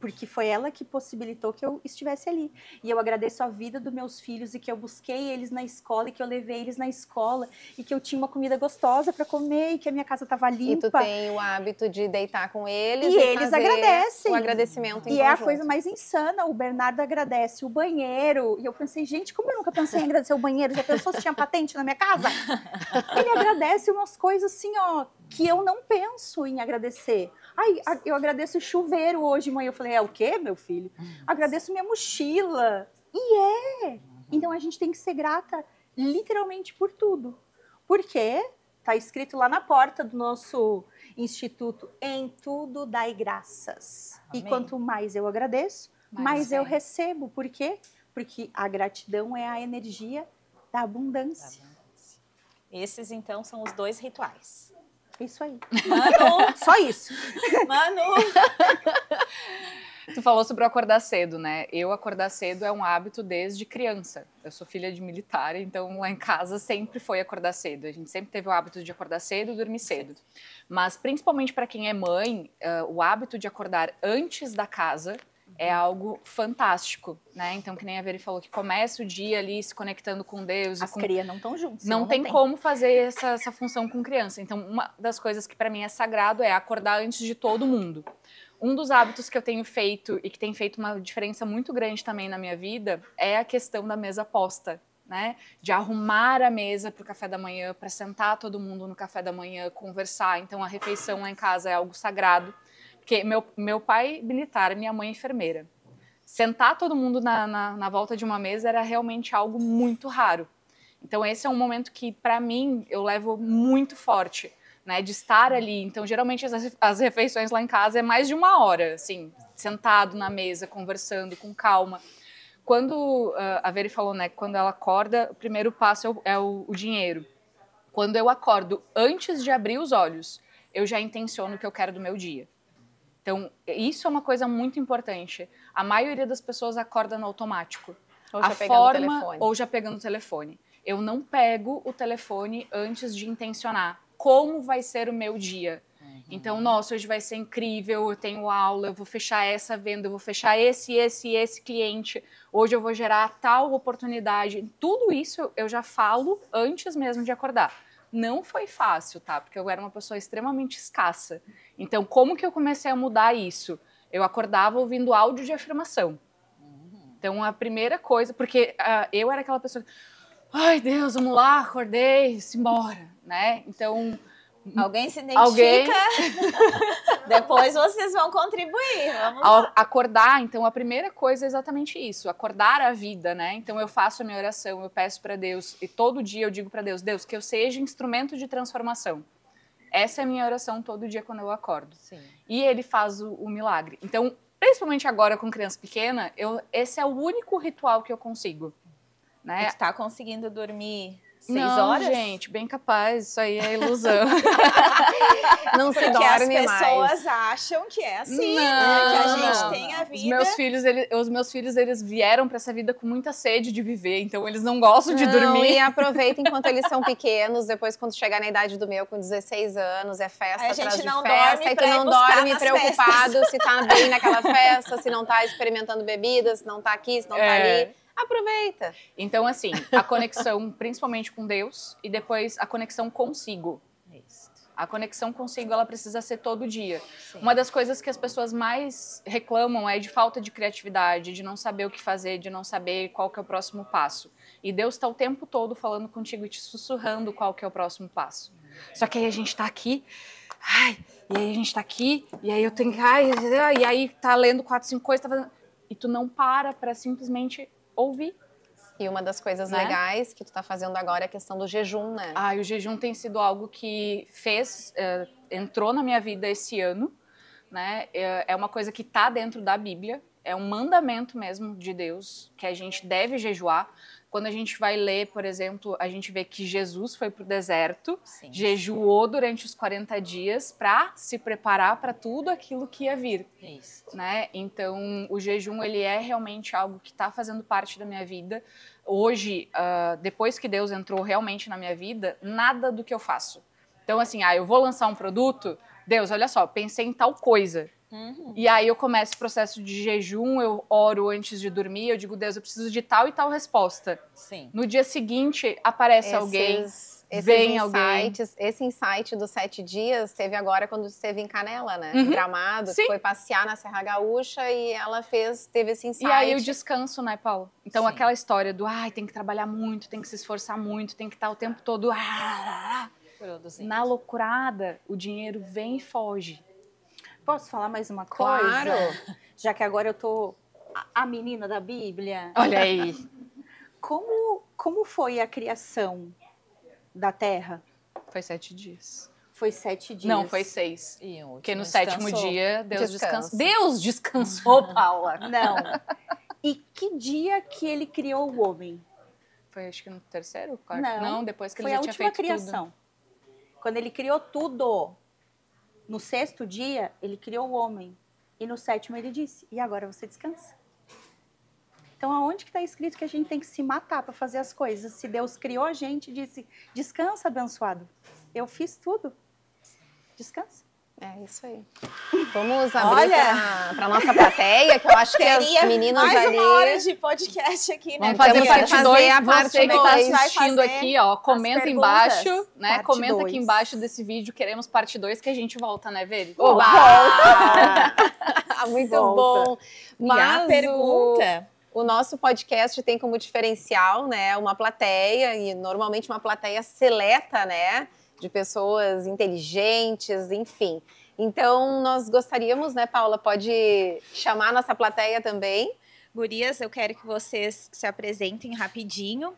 porque foi ela que possibilitou que eu estivesse ali. E eu agradeço a vida dos meus filhos e que eu busquei eles na escola e que eu levei eles na escola e que eu tinha uma comida gostosa para comer e que a minha casa estava limpa. E tu tem o hábito de deitar com eles e eles agradecem. O agradecimento em E é a conjunto. coisa mais insana. O Bernardo agradece o banheiro. E eu pensei, gente, como eu nunca pensei em agradecer o banheiro? Já pensou se tinha patente na minha casa? Ele agradece umas coisas assim, ó, que eu não penso em agradecer. Ai, eu agradeço o chuveiro hoje, mãe. Eu falei, é o quê, meu filho? Agradeço minha mochila. E é. Então a gente tem que ser grata literalmente por tudo. Porque tá escrito lá na porta do nosso instituto, em tudo dai graças. Amém. E quanto mais eu agradeço, mais eu recebo. Por quê? Porque a gratidão é a energia da abundância. Esses, então, são os 2 rituais. Isso aí. Manu! Só isso. Manu! Tu falou sobre o acordar cedo, né? Eu acordar cedo é um hábito desde criança. Eu sou filha de militar, então lá em casa sempre foi acordar cedo. A gente sempre teve o hábito de acordar cedo e dormir cedo. Mas principalmente para quem é mãe, o hábito de acordar antes da casa é algo fantástico, né? Então, que nem a Veri falou, que começa o dia ali se conectando com Deus. As crias não estão juntas. Não tem como fazer essa função com criança. Então, uma das coisas que para mim é sagrado é acordar antes de todo mundo. Um dos hábitos que eu tenho feito e que tem feito uma diferença muito grande também na minha vida é a questão da mesa posta, né? De arrumar a mesa para o café da manhã, para sentar todo mundo no café da manhã, conversar. Então, a refeição lá em casa é algo sagrado. Porque meu pai militar, minha mãe enfermeira. Sentar todo mundo na volta de uma mesa era realmente algo muito raro. Então, esse é um momento que, para mim, eu levo muito forte. Né, de estar ali. Então, geralmente, as refeições lá em casa é mais de 1 hora, assim, sentado na mesa, conversando com calma. Quando a Veri falou, né, quando ela acorda, o primeiro passo é o dinheiro. Quando eu acordo, antes de abrir os olhos, eu já intenciono o que eu quero do meu dia. Então, isso é uma coisa muito importante. A maioria das pessoas acorda no automático. Ou já pegando o telefone. Ou já pegando o telefone. Eu não pego o telefone antes de intencionar como vai ser o meu dia. Então, nossa, hoje vai ser incrível, eu tenho aula, eu vou fechar essa venda, eu vou fechar esse cliente, hoje eu vou gerar tal oportunidade. Tudo isso eu já falo antes mesmo de acordar. Não foi fácil, tá? Porque eu era uma pessoa extremamente escassa. Então, como que eu comecei a mudar isso? Eu acordava ouvindo áudio de afirmação. Então, a primeira coisa, porque eu era aquela pessoa que, ai Deus, vamos lá, acordei, simbora, né? Então... Alguém se identifica? Depois vocês vão contribuir, vamos lá. Acordar, então a primeira coisa é exatamente isso, acordar a vida, né? Então eu faço a minha oração, eu peço para Deus, e todo dia eu digo para Deus, Deus, que eu seja instrumento de transformação. Essa é a minha oração todo dia quando eu acordo. Sim. E Ele faz o milagre. Então, principalmente agora com criança pequena, esse é o único ritual que eu consigo. Né? E tu tá conseguindo dormir 6 Não, horas? gente, bem capaz, isso aí é ilusão. Não se Porque dorme as mais. pessoas acham que é assim, Não, né? Que a gente não. tem a vida. Os meus filhos, eles vieram para essa vida com muita sede de viver, então eles não gostam de dormir. E aproveita enquanto eles são pequenos, depois quando chegar na idade do meu, com 16 anos, é festa Aí a atrás gente de não festa, dorme e tu pra ir não buscar dorme nas preocupado festas. se tá bem naquela festa, se não tá experimentando bebidas, se não tá aqui, se não tá ali. Aproveita. Então, assim, a conexão principalmente com Deus e depois a conexão consigo. Isso. A conexão consigo, ela precisa ser todo dia. Sim. Uma das coisas que as pessoas mais reclamam é de falta de criatividade, de não saber o que fazer, de não saber qual que é o próximo passo. E Deus está o tempo todo falando contigo e te sussurrando qual que é o próximo passo. Só que aí a gente tá aqui, e aí a gente tá aqui, e aí eu tenho que, e aí tá lendo 4, 5 coisas, tá fazendo... E tu não para simplesmente ouvir. E uma das coisas Né? legais que tu tá fazendo agora é a questão do jejum, né? O jejum tem sido algo que entrou na minha vida esse ano, né? É uma coisa que tá dentro da Bíblia, é um mandamento mesmo de Deus, que a gente deve jejuar. Quando a gente vai ler, por exemplo, a gente vê que Jesus foi pro deserto, Sim. jejuou durante os 40 dias para se preparar para tudo aquilo que ia vir. Isso. Né? Então, o jejum, ele é realmente algo que está fazendo parte da minha vida. Hoje, depois que Deus entrou realmente na minha vida, nada do que eu faço. Então, assim, eu vou lançar um produto, Deus, olha só, pensei em tal coisa. E aí eu começo o processo de jejum, eu oro antes de dormir, eu digo, Deus, eu preciso de tal e tal resposta. Sim. No dia seguinte, aparece alguém, vem alguém. Esse insight dos 7 dias teve agora quando esteve em Canela, né? Gramado, Sim. foi passear na Serra Gaúcha e ela teve esse insight. E aí o descanso, né, Paula? Então Sim. aquela história do, tem que trabalhar muito, tem que se esforçar muito, tem que estar o tempo todo... Produzindo. Na loucurada, o dinheiro vem e foge. Posso falar mais uma coisa? Claro. Já que agora eu tô a menina da Bíblia. Olha aí. Como foi a criação da Terra? Foi 7 dias. Foi 7 dias. Não, foi 6. E o Porque no último 7º descansou. dia, Deus Descanso. descansou. Deus descansou, Paula. Não. E que dia que ele criou o homem? Foi acho que no 3º, 4º? Não. Não, depois que Foi ele a já tinha última feito criação. Quando ele criou tudo. No 6º dia, ele criou o homem. E no 7º ele disse, e agora você descansa. Então, aonde que está escrito que a gente tem que se matar para fazer as coisas? Se Deus criou a gente e disse, descansa, abençoado. Eu fiz tudo. Descansa. É isso aí. Vamos abrir Olha! para nossa plateia, que eu acho que as Teria meninas mais ali... uma hora de podcast aqui, né? Vamos fazer Temos que parte fazer 2. a parte Você que está dois. assistindo Vai fazer aqui, ó, comenta perguntas. embaixo, né? Parte Comenta 2. aqui embaixo desse vídeo. Queremos parte 2 que a gente volta, né, Veri? Oba! Muito Volta. bom. E a Mas pergunta... o nosso podcast tem como diferencial, né, uma plateia, e normalmente uma plateia seleta, né, de pessoas inteligentes, enfim. Então, nós gostaríamos, né, Paula, pode chamar a nossa plateia também. Gurias, eu quero que vocês se apresentem rapidinho.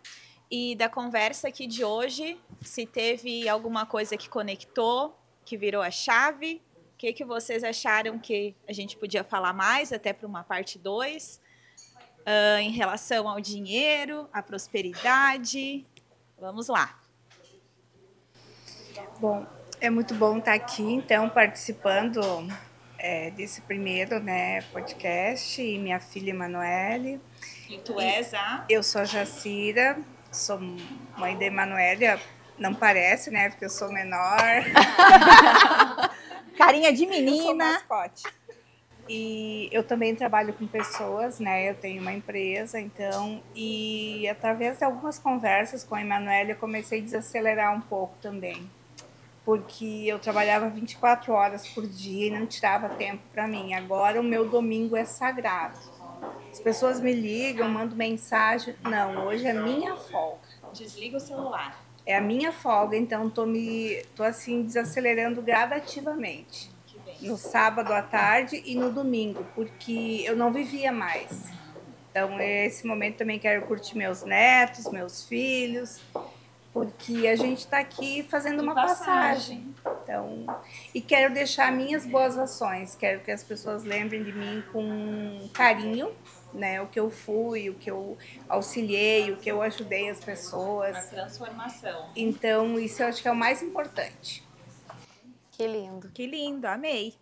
E da conversa aqui de hoje, se teve alguma coisa que conectou, que virou a chave, o que vocês acharam que a gente podia falar mais, até para uma parte 2, em relação ao dinheiro, à prosperidade. Vamos lá. Bom, é muito bom estar aqui, então, participando desse primeiro, né, podcast, e minha filha Emanuele. E tu és a... Eu sou a Jacira, sou mãe da Emanuele, não parece, né, porque eu sou menor. Carinha de Eu sou menina. mascote. E eu também trabalho com pessoas, né, eu tenho uma empresa, então, e através de algumas conversas com a Emanuele, eu comecei a desacelerar um pouco também. Porque eu trabalhava 24 horas por dia e não tirava tempo para mim. Agora o meu domingo é sagrado. As pessoas me ligam, mandam mensagem. Não, hoje é minha folga. Desliga o celular. É a minha folga, então tô assim desacelerando gradativamente. No sábado à tarde e no domingo, porque eu não vivia mais. Então, esse momento também quero curtir meus netos, meus filhos, porque a gente está aqui fazendo uma passagem. Então, e quero deixar minhas boas ações, quero que as pessoas lembrem de mim com carinho, né? O que eu fui, o que eu auxiliei, o que eu ajudei as pessoas. A transformação. Então, isso eu acho que é o mais importante. Que lindo. Que lindo, amei.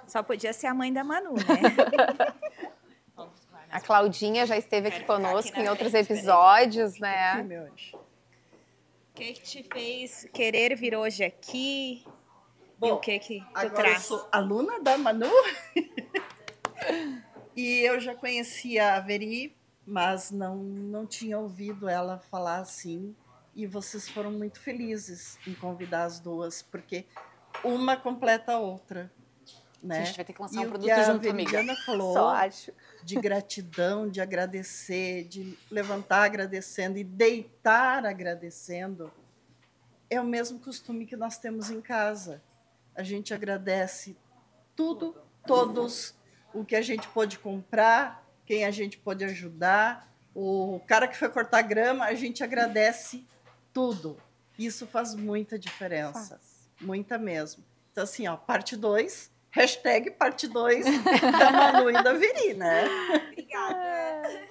Só podia ser a mãe da Manu, né? A Claudinha já esteve aqui Quero ficar conosco aqui na em outros frente, episódios, né? O que te fez querer vir hoje aqui? Bom, E o que tu agora traz? eu sou aluna da Manu e eu já conhecia a Veri, mas não tinha ouvido ela falar assim. E vocês foram muito felizes em convidar as duas, porque uma completa a outra. Né? A gente vai ter que lançar E um o produto que a junto, amiga. Veridiana falou Só acho. de gratidão, de agradecer, de levantar agradecendo e deitar agradecendo, é o mesmo costume que nós temos em casa. A gente agradece tudo, todos, o que a gente pôde comprar, quem a gente pôde ajudar, o cara que foi cortar grama, a gente agradece tudo. Isso faz muita diferença, muita mesmo. Então, assim, ó, parte 2, hashtag parte 2 da Manu e da Veri, né? Obrigada.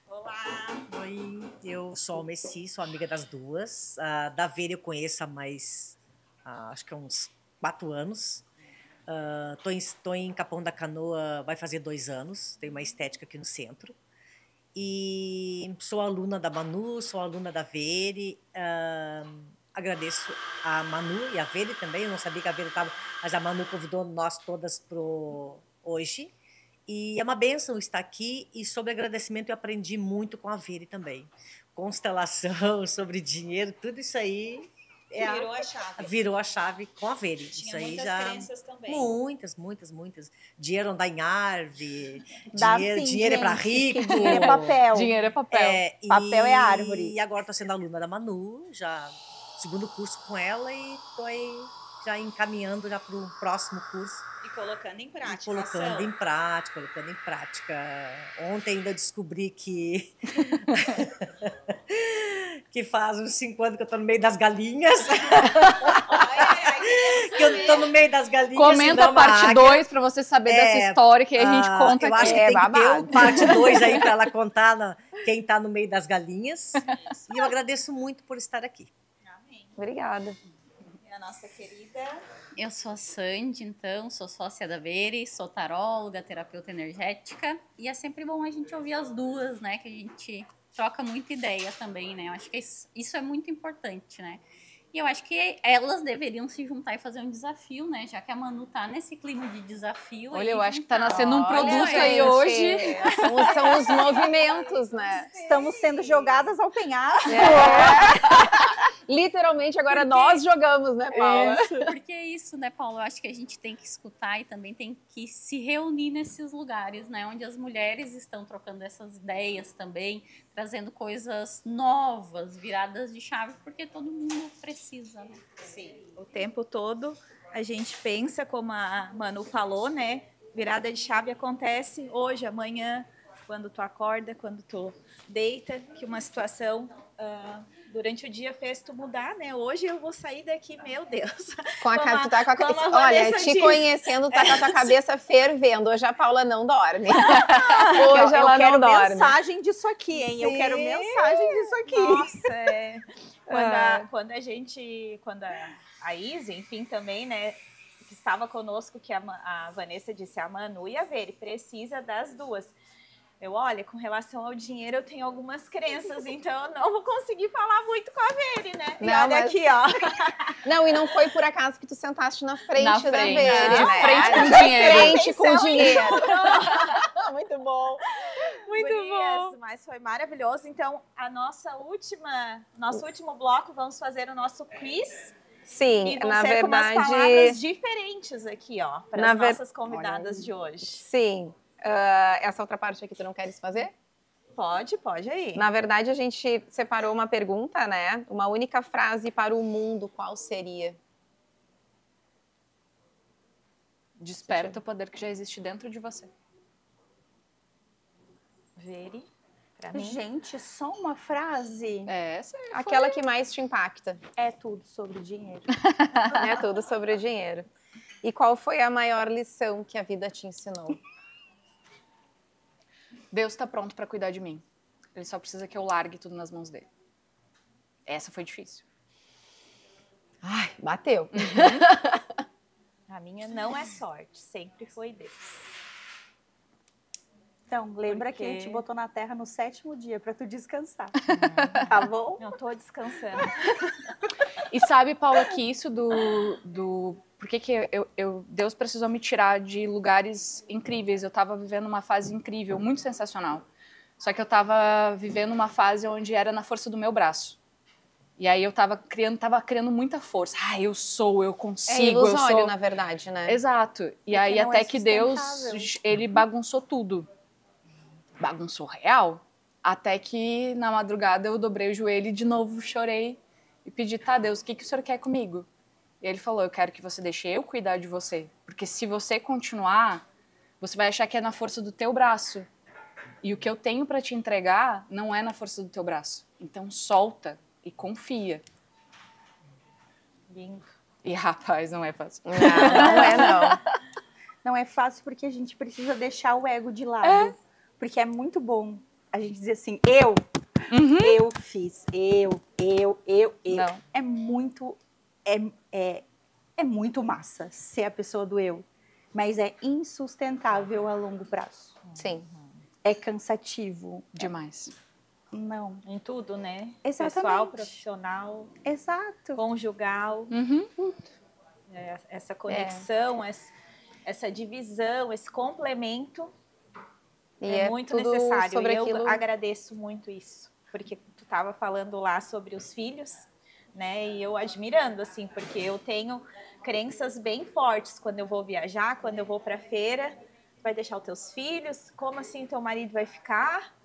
Olá. Oi, eu sou a Messi, sou amiga das duas. A da Vera eu conheço há mais, acho que há uns 4 anos. Tô em Capão da Canoa, vai fazer 2 anos. Tenho uma estética aqui no centro. E sou aluna da Manu, sou aluna da Veri. agradeço a Manu e a Vere também. Eu não sabia que a Vere estava, mas a Manu convidou nós todas para hoje. E é uma bênção estar aqui. E sobre agradecimento eu aprendi muito com a Vere também. Constelação, sobre dinheiro, tudo isso aí. Virou a chave. Virou a chave com a Vere. Tinha Isso aí muitas já. crenças também. Muitas. Dinheiro andar em árvore, Dá dinheiro, sim, dinheiro é para gente, rico. que dinheiro é papel. Dinheiro é papel. Papel é árvore. E agora estou sendo aluna da Manu, já segundo curso com ela, e estou aí já encaminhando já para o próximo curso. E colocando em prática. Colocando em prática. Ontem ainda descobri que que faz uns 5 anos que eu estou no meio das galinhas. Que eu estou no meio das galinhas. Comenta a parte 2 para você saber dessa história que a gente conta eu aqui. acho que tem que ter parte 2 aí para ela contar quem está no meio das galinhas. E eu agradeço muito por estar aqui. Amém. Obrigada. E a nossa querida... Eu sou a Sandy, então, sou sócia da Vere, sou taróloga, terapeuta energética, e é sempre bom a gente ouvir as duas, né, que a gente troca muita ideia também, né, eu acho que isso é muito importante, né, e eu acho que elas deveriam se juntar e fazer um desafio, né, já que a Manu tá nesse clima de desafio. Olha, eu acho que tá nascendo um produto Olha, aí gente, hoje. São os movimentos, né? Estamos sendo jogadas ao penhasco. Literalmente, agora nós jogamos, né, Paula? Porque é isso, né, Paulo? Eu acho que a gente tem que escutar e também tem que se reunir nesses lugares, né? Onde as mulheres estão trocando essas ideias também, trazendo coisas novas, viradas de chave, porque todo mundo precisa, né? Sim, o tempo todo a gente pensa, como a Manu falou, né? Virada de chave acontece hoje, amanhã, quando tu acorda, quando tu deita, que uma situação... durante o dia fez tu mudar, né? Hoje eu vou sair daqui, meu Deus. Olha, te conhecendo, tá com a tua cabeça fervendo. Hoje a Paula não dorme. Hoje ela não dorme. Eu quero mensagem disso aqui, hein? Sim. Eu quero mensagem disso aqui. Nossa, quando a Izzy, enfim, também, né? Que estava conosco, que a Vanessa disse, a Manu e a Vere, precisa das duas. Olha, com relação ao dinheiro, eu tenho algumas crenças, então eu não vou conseguir falar muito com a Vere, né? E não, olha aqui, ó. Não, e não foi por acaso que tu sentaste na frente da Vere, de né? frente com o dinheiro. Frente com o dinheiro. Muito bom. Muito bom. Mas foi maravilhoso. Então, nosso último bloco, vamos fazer o nosso quiz. Sim, e vão na ser verdade... com umas palavras diferentes aqui, ó, para as nossas convidadas de hoje. Sim. Essa outra parte aqui tu não queres fazer? Pode aí. Na verdade, a gente separou uma pergunta, né? Uma única frase para o mundo, qual seria? Desperta o poder que já existe dentro de você. Vere, pra mim. Gente, só uma frase. Essa Aquela que mais te impacta. É tudo sobre dinheiro. É tudo sobre o dinheiro. E qual foi a maior lição que a vida te ensinou? Deus está pronto para cuidar de mim. Ele só precisa que eu largue tudo nas mãos dele. Essa foi difícil. Ai, bateu. A minha não é sorte, sempre foi Deus. Então, lembra Porque... que a gente botou na terra no 7º dia para tu descansar. Tá bom? Eu tô descansando. E sabe, Paula, que isso por que Deus precisou me tirar de lugares incríveis? Eu estava vivendo uma fase incrível, muito sensacional. Só que eu estava vivendo uma fase onde era na força do meu braço. E aí eu estava criando muita força. Eu consigo, ilusório, eu sou... na verdade, né? Exato. E aí não até é que Deus, ele bagunçou tudo. Bagunçou real. Até que na madrugada eu dobrei o joelho e de novo chorei. E pedi, tá, Deus, o que o Senhor quer comigo? E ele falou, eu quero que você deixe eu cuidar de você. Porque se você continuar, você vai achar que é na força do teu braço. E o que eu tenho para te entregar não é na força do teu braço. Então solta e confia. Bingo. E rapaz, não é fácil. Não é não. Não é fácil porque a gente precisa deixar o ego de lado. Porque é muito bom a gente dizer assim, eu fiz, eu. Não. É muito massa ser a pessoa do eu, mas é insustentável a longo prazo. Sim. É cansativo. Demais. Não. Em tudo, né? Exatamente. Pessoal, profissional, Exato. conjugal. Essa conexão, essa divisão, esse complemento é muito tudo necessário. sobre E eu aquilo... agradeço muito isso. Porque tu estava falando lá sobre os filhos, né? E eu admirando, assim, porque eu tenho crenças bem fortes quando eu vou viajar, quando eu vou para feira. Vai deixar os teus filhos? Como assim teu marido vai ficar?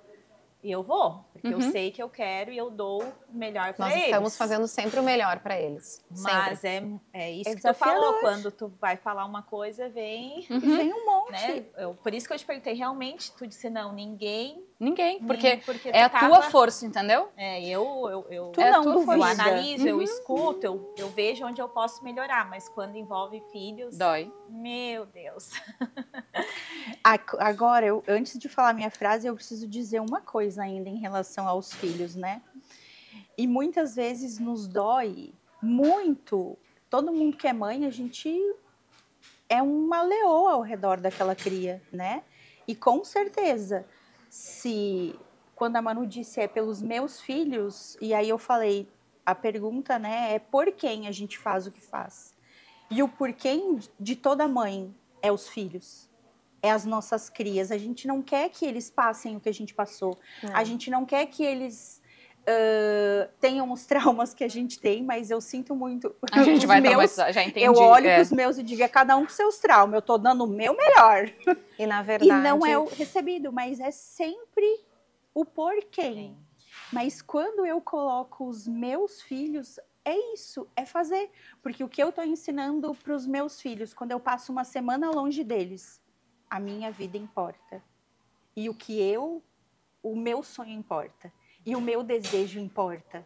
E eu vou, porque eu sei que eu quero e eu dou o melhor para eles. Nós estamos fazendo sempre o melhor para eles. Mas é isso que tu falou, quando tu vai falar uma coisa, vem... Vem um monte. Né? Por isso que eu te perguntei, realmente, tu disse não, ninguém, porque é a tua força, entendeu? Eu analiso, eu escuto, eu vejo onde eu posso melhorar, mas quando envolve filhos... Dói. Meu Deus. Agora, antes de falar minha frase, eu preciso dizer uma coisa ainda em relação aos filhos, né? E muitas vezes nos dói muito. Todo mundo que é mãe, a gente é uma leoa ao redor daquela cria, né? E com certeza, quando a Manu disse é pelos meus filhos, e aí eu falei, a pergunta, né, é por quem a gente faz o que faz. E o porquê de toda mãe é os filhos. É as nossas crias. A gente não quer que eles passem o que a gente passou. A gente não quer que eles tenham os traumas que a gente tem, mas eu sinto muito. A gente vai traumatizar, já entendi. Eu olho para os meus e digo, é cada um com seus traumas. Eu tô dando o meu melhor. E na verdade... E não é o recebido, mas é sempre o porquê. Mas quando eu coloco os meus filhos... É isso, é fazer. Porque o que eu estou ensinando para os meus filhos, quando eu passo uma semana longe deles, a minha vida importa. E o meu sonho importa. E o meu desejo importa.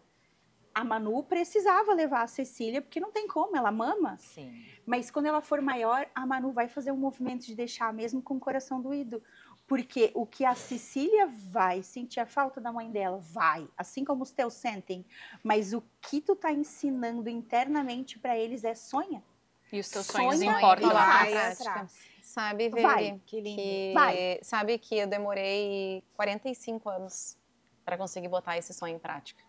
A Manu precisava levar a Cecília, porque não tem como, ela mama. Sim. Mas quando ela for maior, a Manu vai fazer um movimento de deixar, mesmo com o coração doído. Porque o que a Cecília vai sentir a falta da mãe dela, vai. Assim como os teus sentem. Mas o que tu tá ensinando internamente para eles é sonha. E os teus sonhos importam lá na prática. Sabe, Veri, Vai. Que lindo. Sabe que eu demorei 45 anos para conseguir botar esse sonho em prática.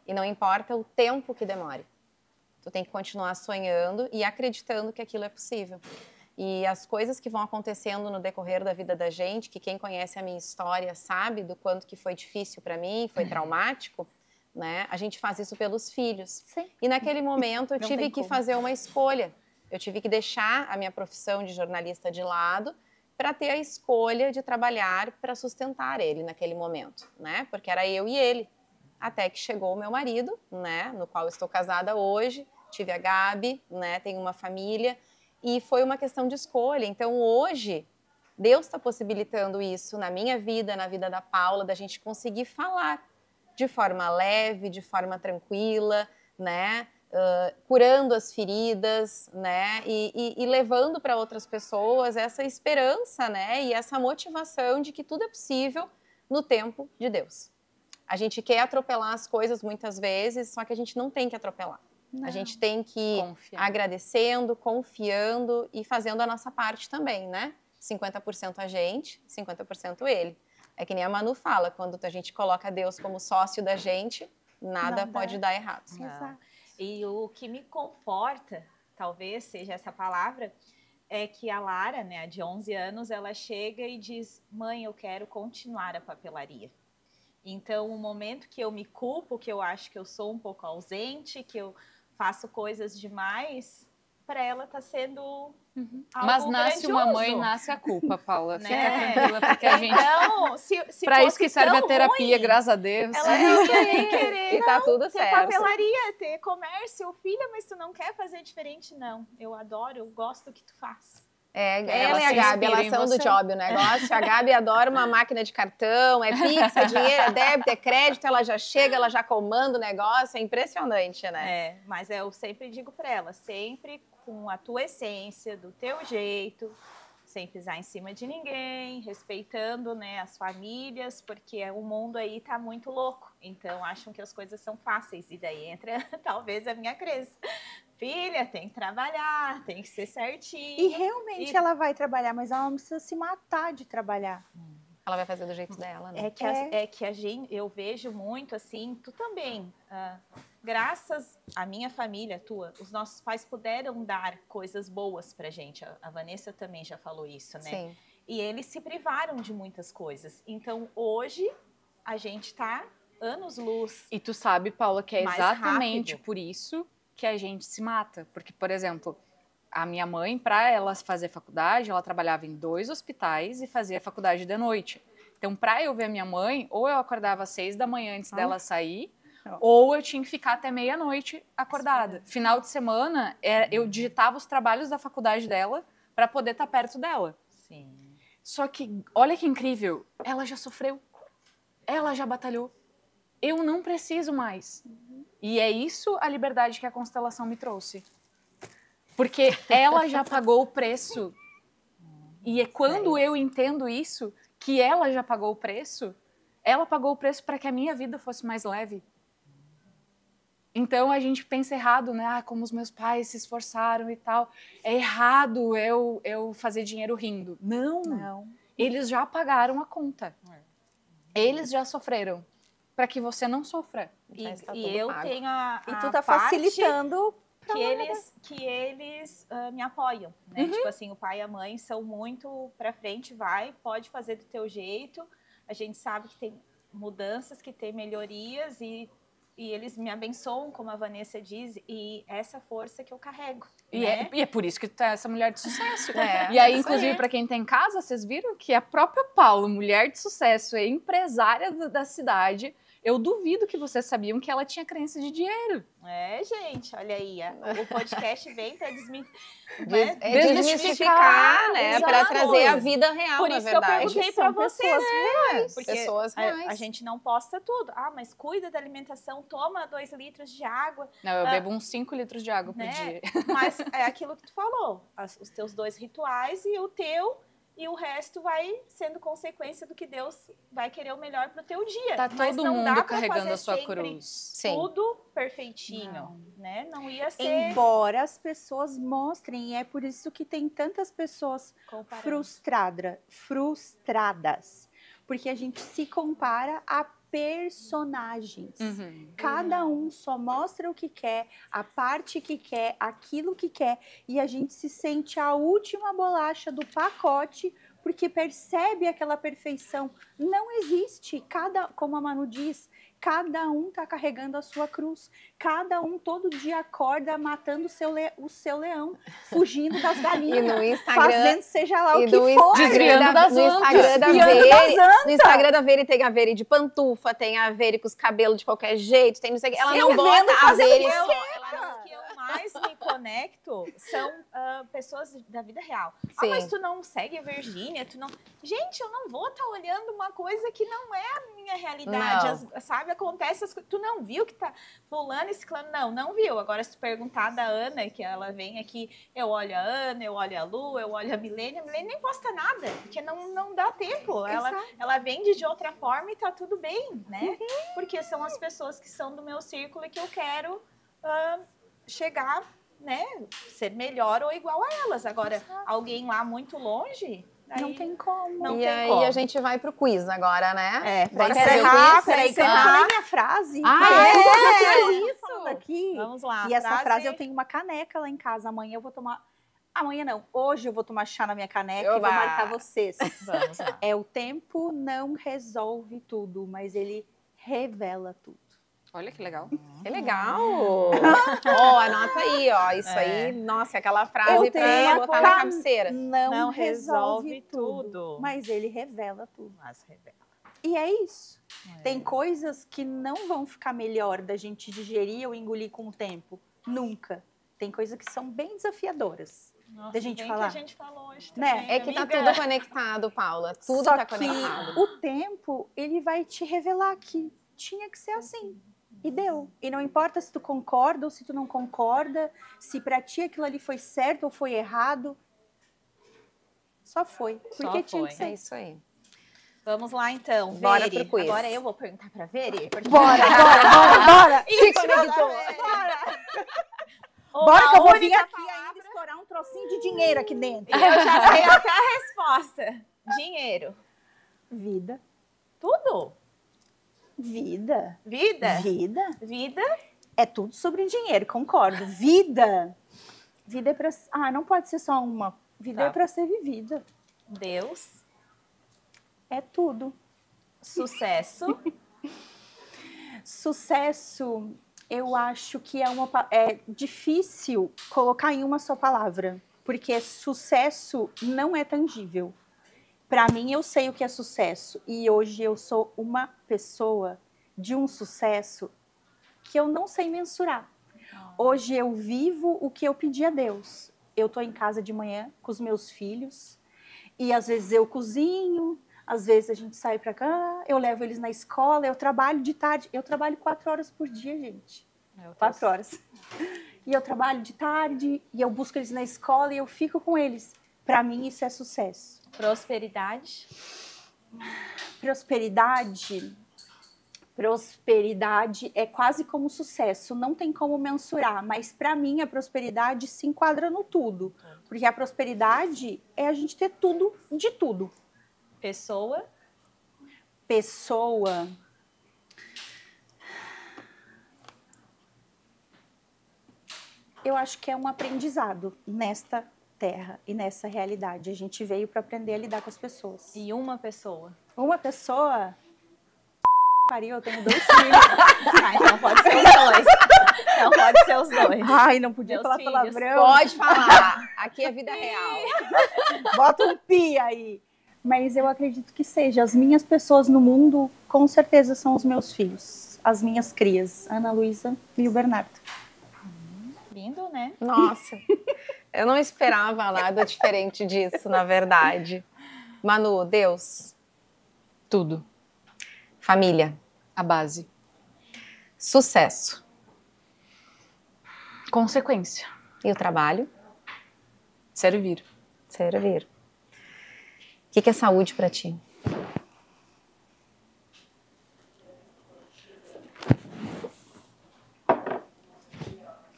E não importa o tempo que demore. Tu tem que continuar sonhando e acreditando que aquilo é possível. E as coisas que vão acontecendo no decorrer da vida da gente, que quem conhece a minha história sabe do quanto que foi difícil para mim, foi traumático, né? A gente faz isso pelos filhos. Sim. E naquele momento eu tive que fazer uma escolha. Eu tive que deixar a minha profissão de jornalista de lado para ter a escolha de trabalhar para sustentar ele naquele momento, né? Porque era eu e ele. Até que chegou o meu marido, né? No qual eu estou casada hoje, tive a Gabi, né? Tenho uma família. E foi uma questão de escolha. Então, hoje, Deus está possibilitando isso na minha vida, na vida da Paula, da gente conseguir falar de forma leve, de forma tranquila, né? Curando as feridas, né? E levando para outras pessoas essa esperança, né? E essa motivação de que tudo é possível no tempo de Deus. A gente quer atropelar as coisas muitas vezes, só que a gente não tem que atropelar. Não. A gente tem que ir agradecendo, confiando e fazendo a nossa parte também, né? 50% a gente, 50% ele. É que nem a Manu fala, quando a gente coloca Deus como sócio da gente, nada pode dar errado. Exato. E o que me conforta, talvez seja essa palavra, é que a Lara, né, a de 11 anos, ela chega e diz, mãe, eu quero continuar a papelaria. Então, o momento que eu me culpo, que eu acho que eu sou um pouco ausente, que eu faço coisas demais, para ela tá sendo algo Mas nasce grandioso. Uma mãe, nasce a culpa, Paula. Né? Fica tranquila, porque a gente... Então, se para isso que serve a terapia, ruim, graças a Deus. Ela não querer, e tá tudo ter certo. papelaria, ter comércio, filha, mas tu não quer fazer diferente, não. Eu adoro, eu gosto do que tu faz. Ela e a Gabi, elas são do job o negócio. A Gabi adora uma máquina de cartão, é Pix, é dinheiro, é débito, é crédito, ela já chega, ela já comanda o negócio, é impressionante, né? Mas eu sempre digo para ela, sempre com a tua essência, do teu jeito, sem pisar em cima de ninguém, respeitando, né, as famílias, porque o mundo aí tá muito louco. Então, acham que as coisas são fáceis. E daí entra, talvez, a minha crença. Filha, tem que trabalhar, tem que ser certinho. E realmente ela vai trabalhar, mas ela não precisa se matar de trabalhar. Ela vai fazer do jeito dela, né? É que a gente, eu vejo muito assim, tu também, graças à minha família, os nossos pais puderam dar coisas boas pra gente. A Vanessa também já falou isso, né? Sim. E eles se privaram de muitas coisas. Então, hoje, a gente tá anos-luz. E tu sabe, Paula, que é mais exatamente rápido. por isso que a gente se mata. Porque, por exemplo, a minha mãe, para ela fazer faculdade, ela trabalhava em 2 hospitais e fazia faculdade de noite. Então, para eu ver a minha mãe, ou eu acordava às 6 da manhã antes dela sair, ou eu tinha que ficar até meia-noite acordada. Final de semana, eu digitava os trabalhos da faculdade dela para poder estar perto dela. Sim. Só que, olha que incrível, ela já sofreu, ela já batalhou. Eu não preciso mais. E é isso a liberdade que a constelação me trouxe. Porque ela já pagou o preço. E é quando eu entendo isso, que ela já pagou o preço, ela pagou o preço para que a minha vida fosse mais leve. Então a gente pensa errado, né? Como os meus pais se esforçaram e tal. É errado eu fazer dinheiro rindo. Não. Eles já pagaram a conta. Eles já sofreram. Para que você não sofra. E eu tenho E tu tá facilitando que eles me apoiam, né? Tipo assim, o pai e a mãe são muito pra frente, pode fazer do teu jeito. A gente sabe que tem mudanças, que tem melhorias e eles me abençoam, como a Vanessa diz, e essa força que eu carrego. E é por isso que tu é essa mulher de sucesso. É, e aí, inclusive, para quem tá em casa, vocês viram que a própria Paula, mulher de sucesso, é empresária da cidade. Eu duvido que vocês sabiam que ela tinha crença de dinheiro. É, gente, olha aí. O podcast vem para desmistificar, né? Para trazer a vida real, por na isso verdade. Que eu perguntei para vocês, né? Porque pessoas reais. A gente não posta tudo. Mas cuida da alimentação, toma 2 litros de água. Não, eu bebo uns 5 litros de água por dia. Mas é aquilo que tu falou. Os teus 2 rituais e o teu... E o resto vai sendo consequência do que Deus vai querer o melhor pro teu dia. Tá mas todo não mundo dá pra carregando a sua sempre cruz. tudo perfeitinho, né? Não ia ser... Embora as pessoas mostrem, e é por isso que tem tantas pessoas frustradas. Porque a gente se compara a personagens. Cada um só mostra o que quer, a parte que quer, aquilo que quer, e a gente se sente a última bolacha do pacote porque percebe aquela perfeição. Não existe. Como a Manu diz, cada um tá carregando a sua cruz. Cada um todo dia acorda matando o seu leão, fugindo das galinhas. E no Instagram, fazendo seja lá o que for. No Instagram da Veri tem a Veri de pantufa, tem a Veri com os cabelos de qualquer jeito, tem não sei o que. Ela não bota a Veri só. As que eu mais me conecto são pessoas da vida real. Sim. Mas tu não segue a Virgínia, tu não... Gente, eu não vou estar olhando uma coisa que não é a minha realidade, sabe? Acontece as coisas. Tu não viu que tá fulano e ciclano? Não viu. Agora, se tu perguntar da Ana, que ela vem aqui, eu olho a Ana, eu olho a Lu, eu olho a Milene nem posta nada, porque não dá tempo. Ela vende de outra forma e tá tudo bem, né? Porque são as pessoas que são do meu círculo e que eu quero chegar, né? Ser melhor ou igual a elas. Agora, alguém lá muito longe... Não tem como. E aí a gente vai pro quiz agora, né? Pra encerrar, eu falei minha frase. Isso! Aqui. Vamos lá. E essa frase eu tenho uma caneca lá em casa. Amanhã eu vou tomar... Amanhã não. Hoje eu vou tomar chá na minha caneca e vou marcar vocês. Vamos lá. O tempo não resolve tudo, mas ele revela tudo. Olha que legal. Que legal! Anota aí, Isso aí, nossa, aquela frase pra botar na cabeceira. Não resolve tudo, mas ele revela tudo. E é isso. Tem coisas que não vão ficar melhor da gente digerir ou engolir com o tempo. Nunca. Tem coisas que são bem desafiadoras. Nossa, da gente falar. Que a gente falou hoje também, né? É que tá tudo conectado, Paula. Tudo Só tá que conectado. o tempo, ele vai te revelar que tinha que ser assim. E deu. E não importa se tu concorda ou se tu não concorda, se pra ti aquilo ali foi certo ou foi errado. Só foi. Porque tinha que ser. É isso aí. Vamos lá, então. Bora Veri. pro quiz. Agora eu vou perguntar pra Veri. Bora! Se conectou. Bora que eu vou vir aqui ainda estourar um trocinho de dinheiro aqui dentro. Eu já sei até a resposta. Dinheiro. Vida. Tudo? Vida. Vida? Vida. Vida? É tudo sobre dinheiro, concordo. Vida. Vida é pra... Ah, não pode ser só uma. Vida Tá. é pra ser vivida. Deus? É tudo. Sucesso? Sucesso, eu acho que é difícil colocar em uma só palavra, porque sucesso não é tangível. Para mim, eu sei o que é sucesso, e hoje eu sou uma pessoa de um sucesso que eu não sei mensurar. Hoje eu vivo o que eu pedi a Deus. Eu tô em casa de manhã com os meus filhos, e às vezes eu cozinho, às vezes a gente sai para cá, eu levo eles na escola, eu trabalho de tarde. Eu trabalho 4 horas por dia, gente. 4 horas. E eu trabalho de tarde, e eu busco eles na escola, e eu fico com eles. Para mim, isso é sucesso. Prosperidade? Prosperidade é quase como sucesso. Não tem como mensurar, mas para mim a prosperidade se enquadra no tudo. Porque a prosperidade é a gente ter tudo de tudo. Pessoa? Pessoa. Eu acho que é um aprendizado nesta terra e nessa realidade. A gente veio para aprender a lidar com as pessoas. E uma pessoa? Uma pessoa... Pariu, eu tenho 2 filhos. Ah, então pode ser os dois. Então pode ser os dois. Ai, não podia Meus falar filhos. palavrão. Pode falar. Aqui é vida real. Bota um pi aí. Mas eu acredito que seja. As minhas pessoas no mundo, com certeza, são os meus filhos. As minhas crias, Ana Luísa e o Bernardo. Lindo, né? Nossa, eu não esperava nada diferente disso, na verdade. Manu, Deus, Tudo. família, A base. sucesso Consequência. e o trabalho, Servir. servir. O que é saúde para ti?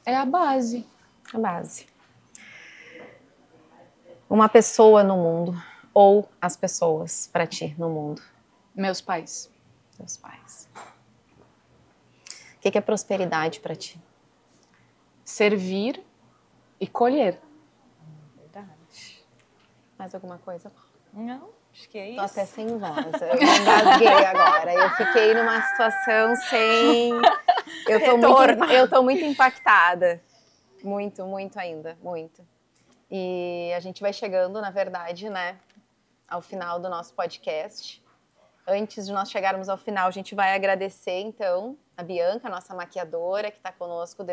É a base. A base. Uma pessoa no mundo ou as pessoas para ti no mundo? Meus pais. Teus pais. O que é prosperidade para ti? Servir e colher. Verdade. Mais alguma coisa? Não, acho que é Tô isso. até sem voz. Eu engasguei agora. Eu fiquei numa situação sem... Eu tô muito impactada. Muito, muito ainda. Muito. E a gente vai chegando, na verdade, né, ao final do nosso podcast. Antes de nós chegarmos ao final, a gente vai agradecer, então, a Bianca, nossa maquiadora, que está conosco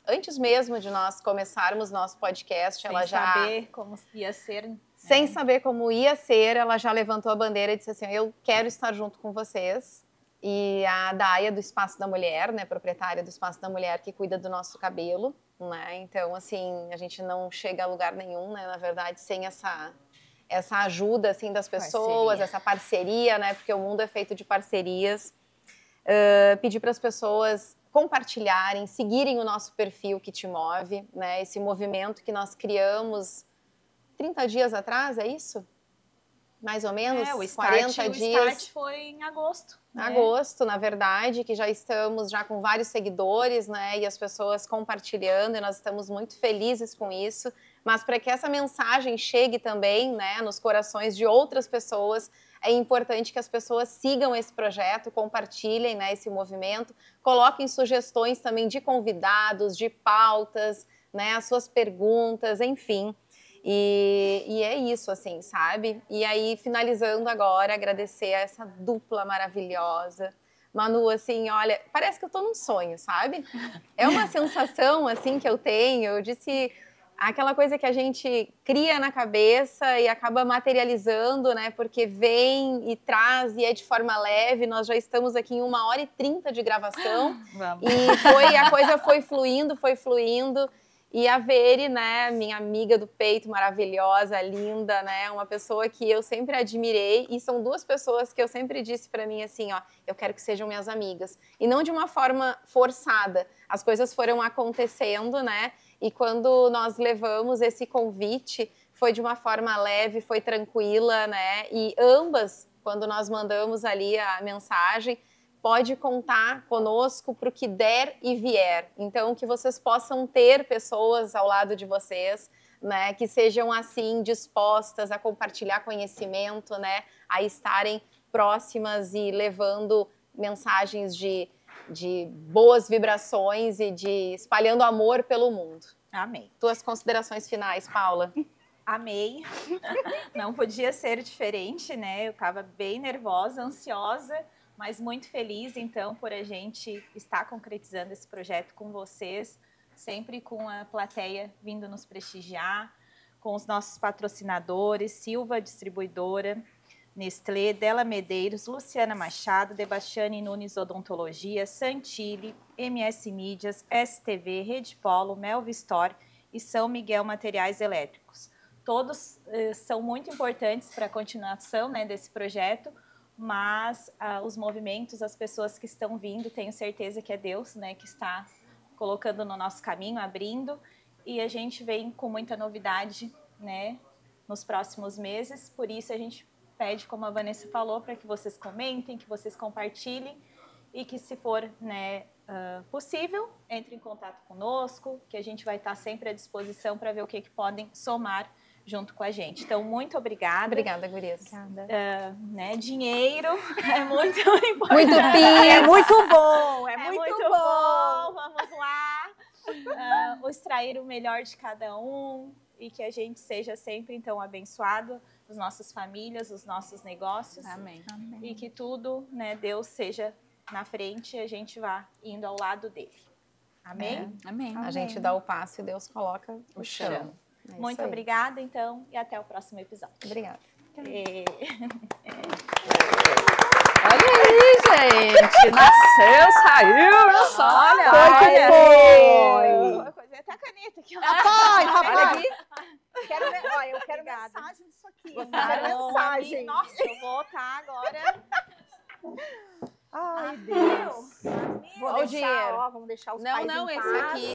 antes mesmo de nós começarmos nosso podcast. Sem Ela já... saber como ia ser. Sem saber como ia ser, ela já levantou a bandeira e disse assim, eu quero estar junto com vocês. E a Daia, do Espaço da Mulher, né, proprietária do Espaço da Mulher, que cuida do nosso cabelo, né, então, assim, a gente não chega a lugar nenhum, né, na verdade, sem essa ajuda, assim, das pessoas, essa parceria, né, porque o mundo é feito de parcerias. Pedir para as pessoas compartilharem, seguirem o nosso perfil que te move, né, esse movimento que nós criamos 30 dias atrás, é isso? Mais ou menos? O 40 dias. O start foi em agosto. Né? Agosto, na verdade, que já estamos já com vários seguidores, né, e as pessoas compartilhando, e nós estamos muito felizes com isso, mas para que essa mensagem chegue também, né, nos corações de outras pessoas, é importante que as pessoas sigam esse projeto, compartilhem, né, esse movimento, coloquem sugestões também de convidados, de pautas, né, as suas perguntas, enfim. E é isso, assim, sabe? E aí, finalizando agora, agradecer a essa dupla maravilhosa. Manu, assim, olha, parece que eu tô num sonho, sabe? É uma sensação, assim, que eu tenho. Eu disse, aquela coisa que a gente cria na cabeça e acaba materializando, né? Porque vem e traz e é de forma leve. Nós já estamos aqui em 1h30 de gravação. Vamos. E a coisa foi fluindo, foi fluindo. E a Veri, né, minha amiga do peito, maravilhosa, linda, né, uma pessoa que eu sempre admirei, e são duas pessoas que eu sempre disse pra mim assim, ó, eu quero que sejam minhas amigas. E não de uma forma forçada, as coisas foram acontecendo, né, e quando nós levamos esse convite, foi de uma forma leve, foi tranquila, né, e ambas quando nós mandamos ali a mensagem, pode contar conosco para o que der e vier. Então, que vocês possam ter pessoas ao lado de vocês, né, que sejam assim dispostas a compartilhar conhecimento, né, a estarem próximas e levando mensagens de boas vibrações e de espalhando amor pelo mundo. Amém. Tuas considerações finais, Paula? Amei. Não podia ser diferente, né? Eu estava bem nervosa, ansiosa, mas muito feliz, então, por a gente estar concretizando esse projeto com vocês, sempre com a plateia vindo nos prestigiar, com os nossos patrocinadores, Silva Distribuidora, Nestlé, Della Medeiros, Luciana Machado, Debastiane Nunes Odontologia, Santilli, MS Mídias, STV, Rede Polo, Melvi Store e São Miguel Materiais Elétricos. Todos são muito importantes para a continuação, né, desse projeto, mas os movimentos, as pessoas que estão vindo, tenho certeza que é Deus, né, que está colocando no nosso caminho, abrindo, e a gente vem com muita novidade, né, nos próximos meses. Por isso a gente pede, como a Vanessa falou, para que vocês comentem, que vocês compartilhem e que, se for, né, possível, entre em contato conosco, que a gente vai estar sempre à disposição para ver o que podem somar junto com a gente. Então, muito obrigada. Obrigada, gurias. Né, dinheiro é muito importante. Muito pi, é muito bom, é muito bom. Vamos lá. Extrair o melhor de cada um e que a gente seja sempre, então, abençoado, as nossas famílias, os nossos negócios. Amém. E que tudo, né, Deus seja na frente e a gente vá indo ao lado dele. Amém? Amém. A gente dá o passo e Deus coloca o chão. É muito obrigada, então, e até o próximo episódio. Obrigada. Olha aí, gente. Nasceu, saiu, não só. Olha, foi. Até a caneta aqui. Olha aqui. Quero ver, olha, eu quero Obrigada. mensagem disso aqui. Gostaram? Mensagem. Nossa, eu vou botar agora. Ai, Deus. Olha o dinheiro. Vamos deixar os Não, pais não, em esse paz. aqui.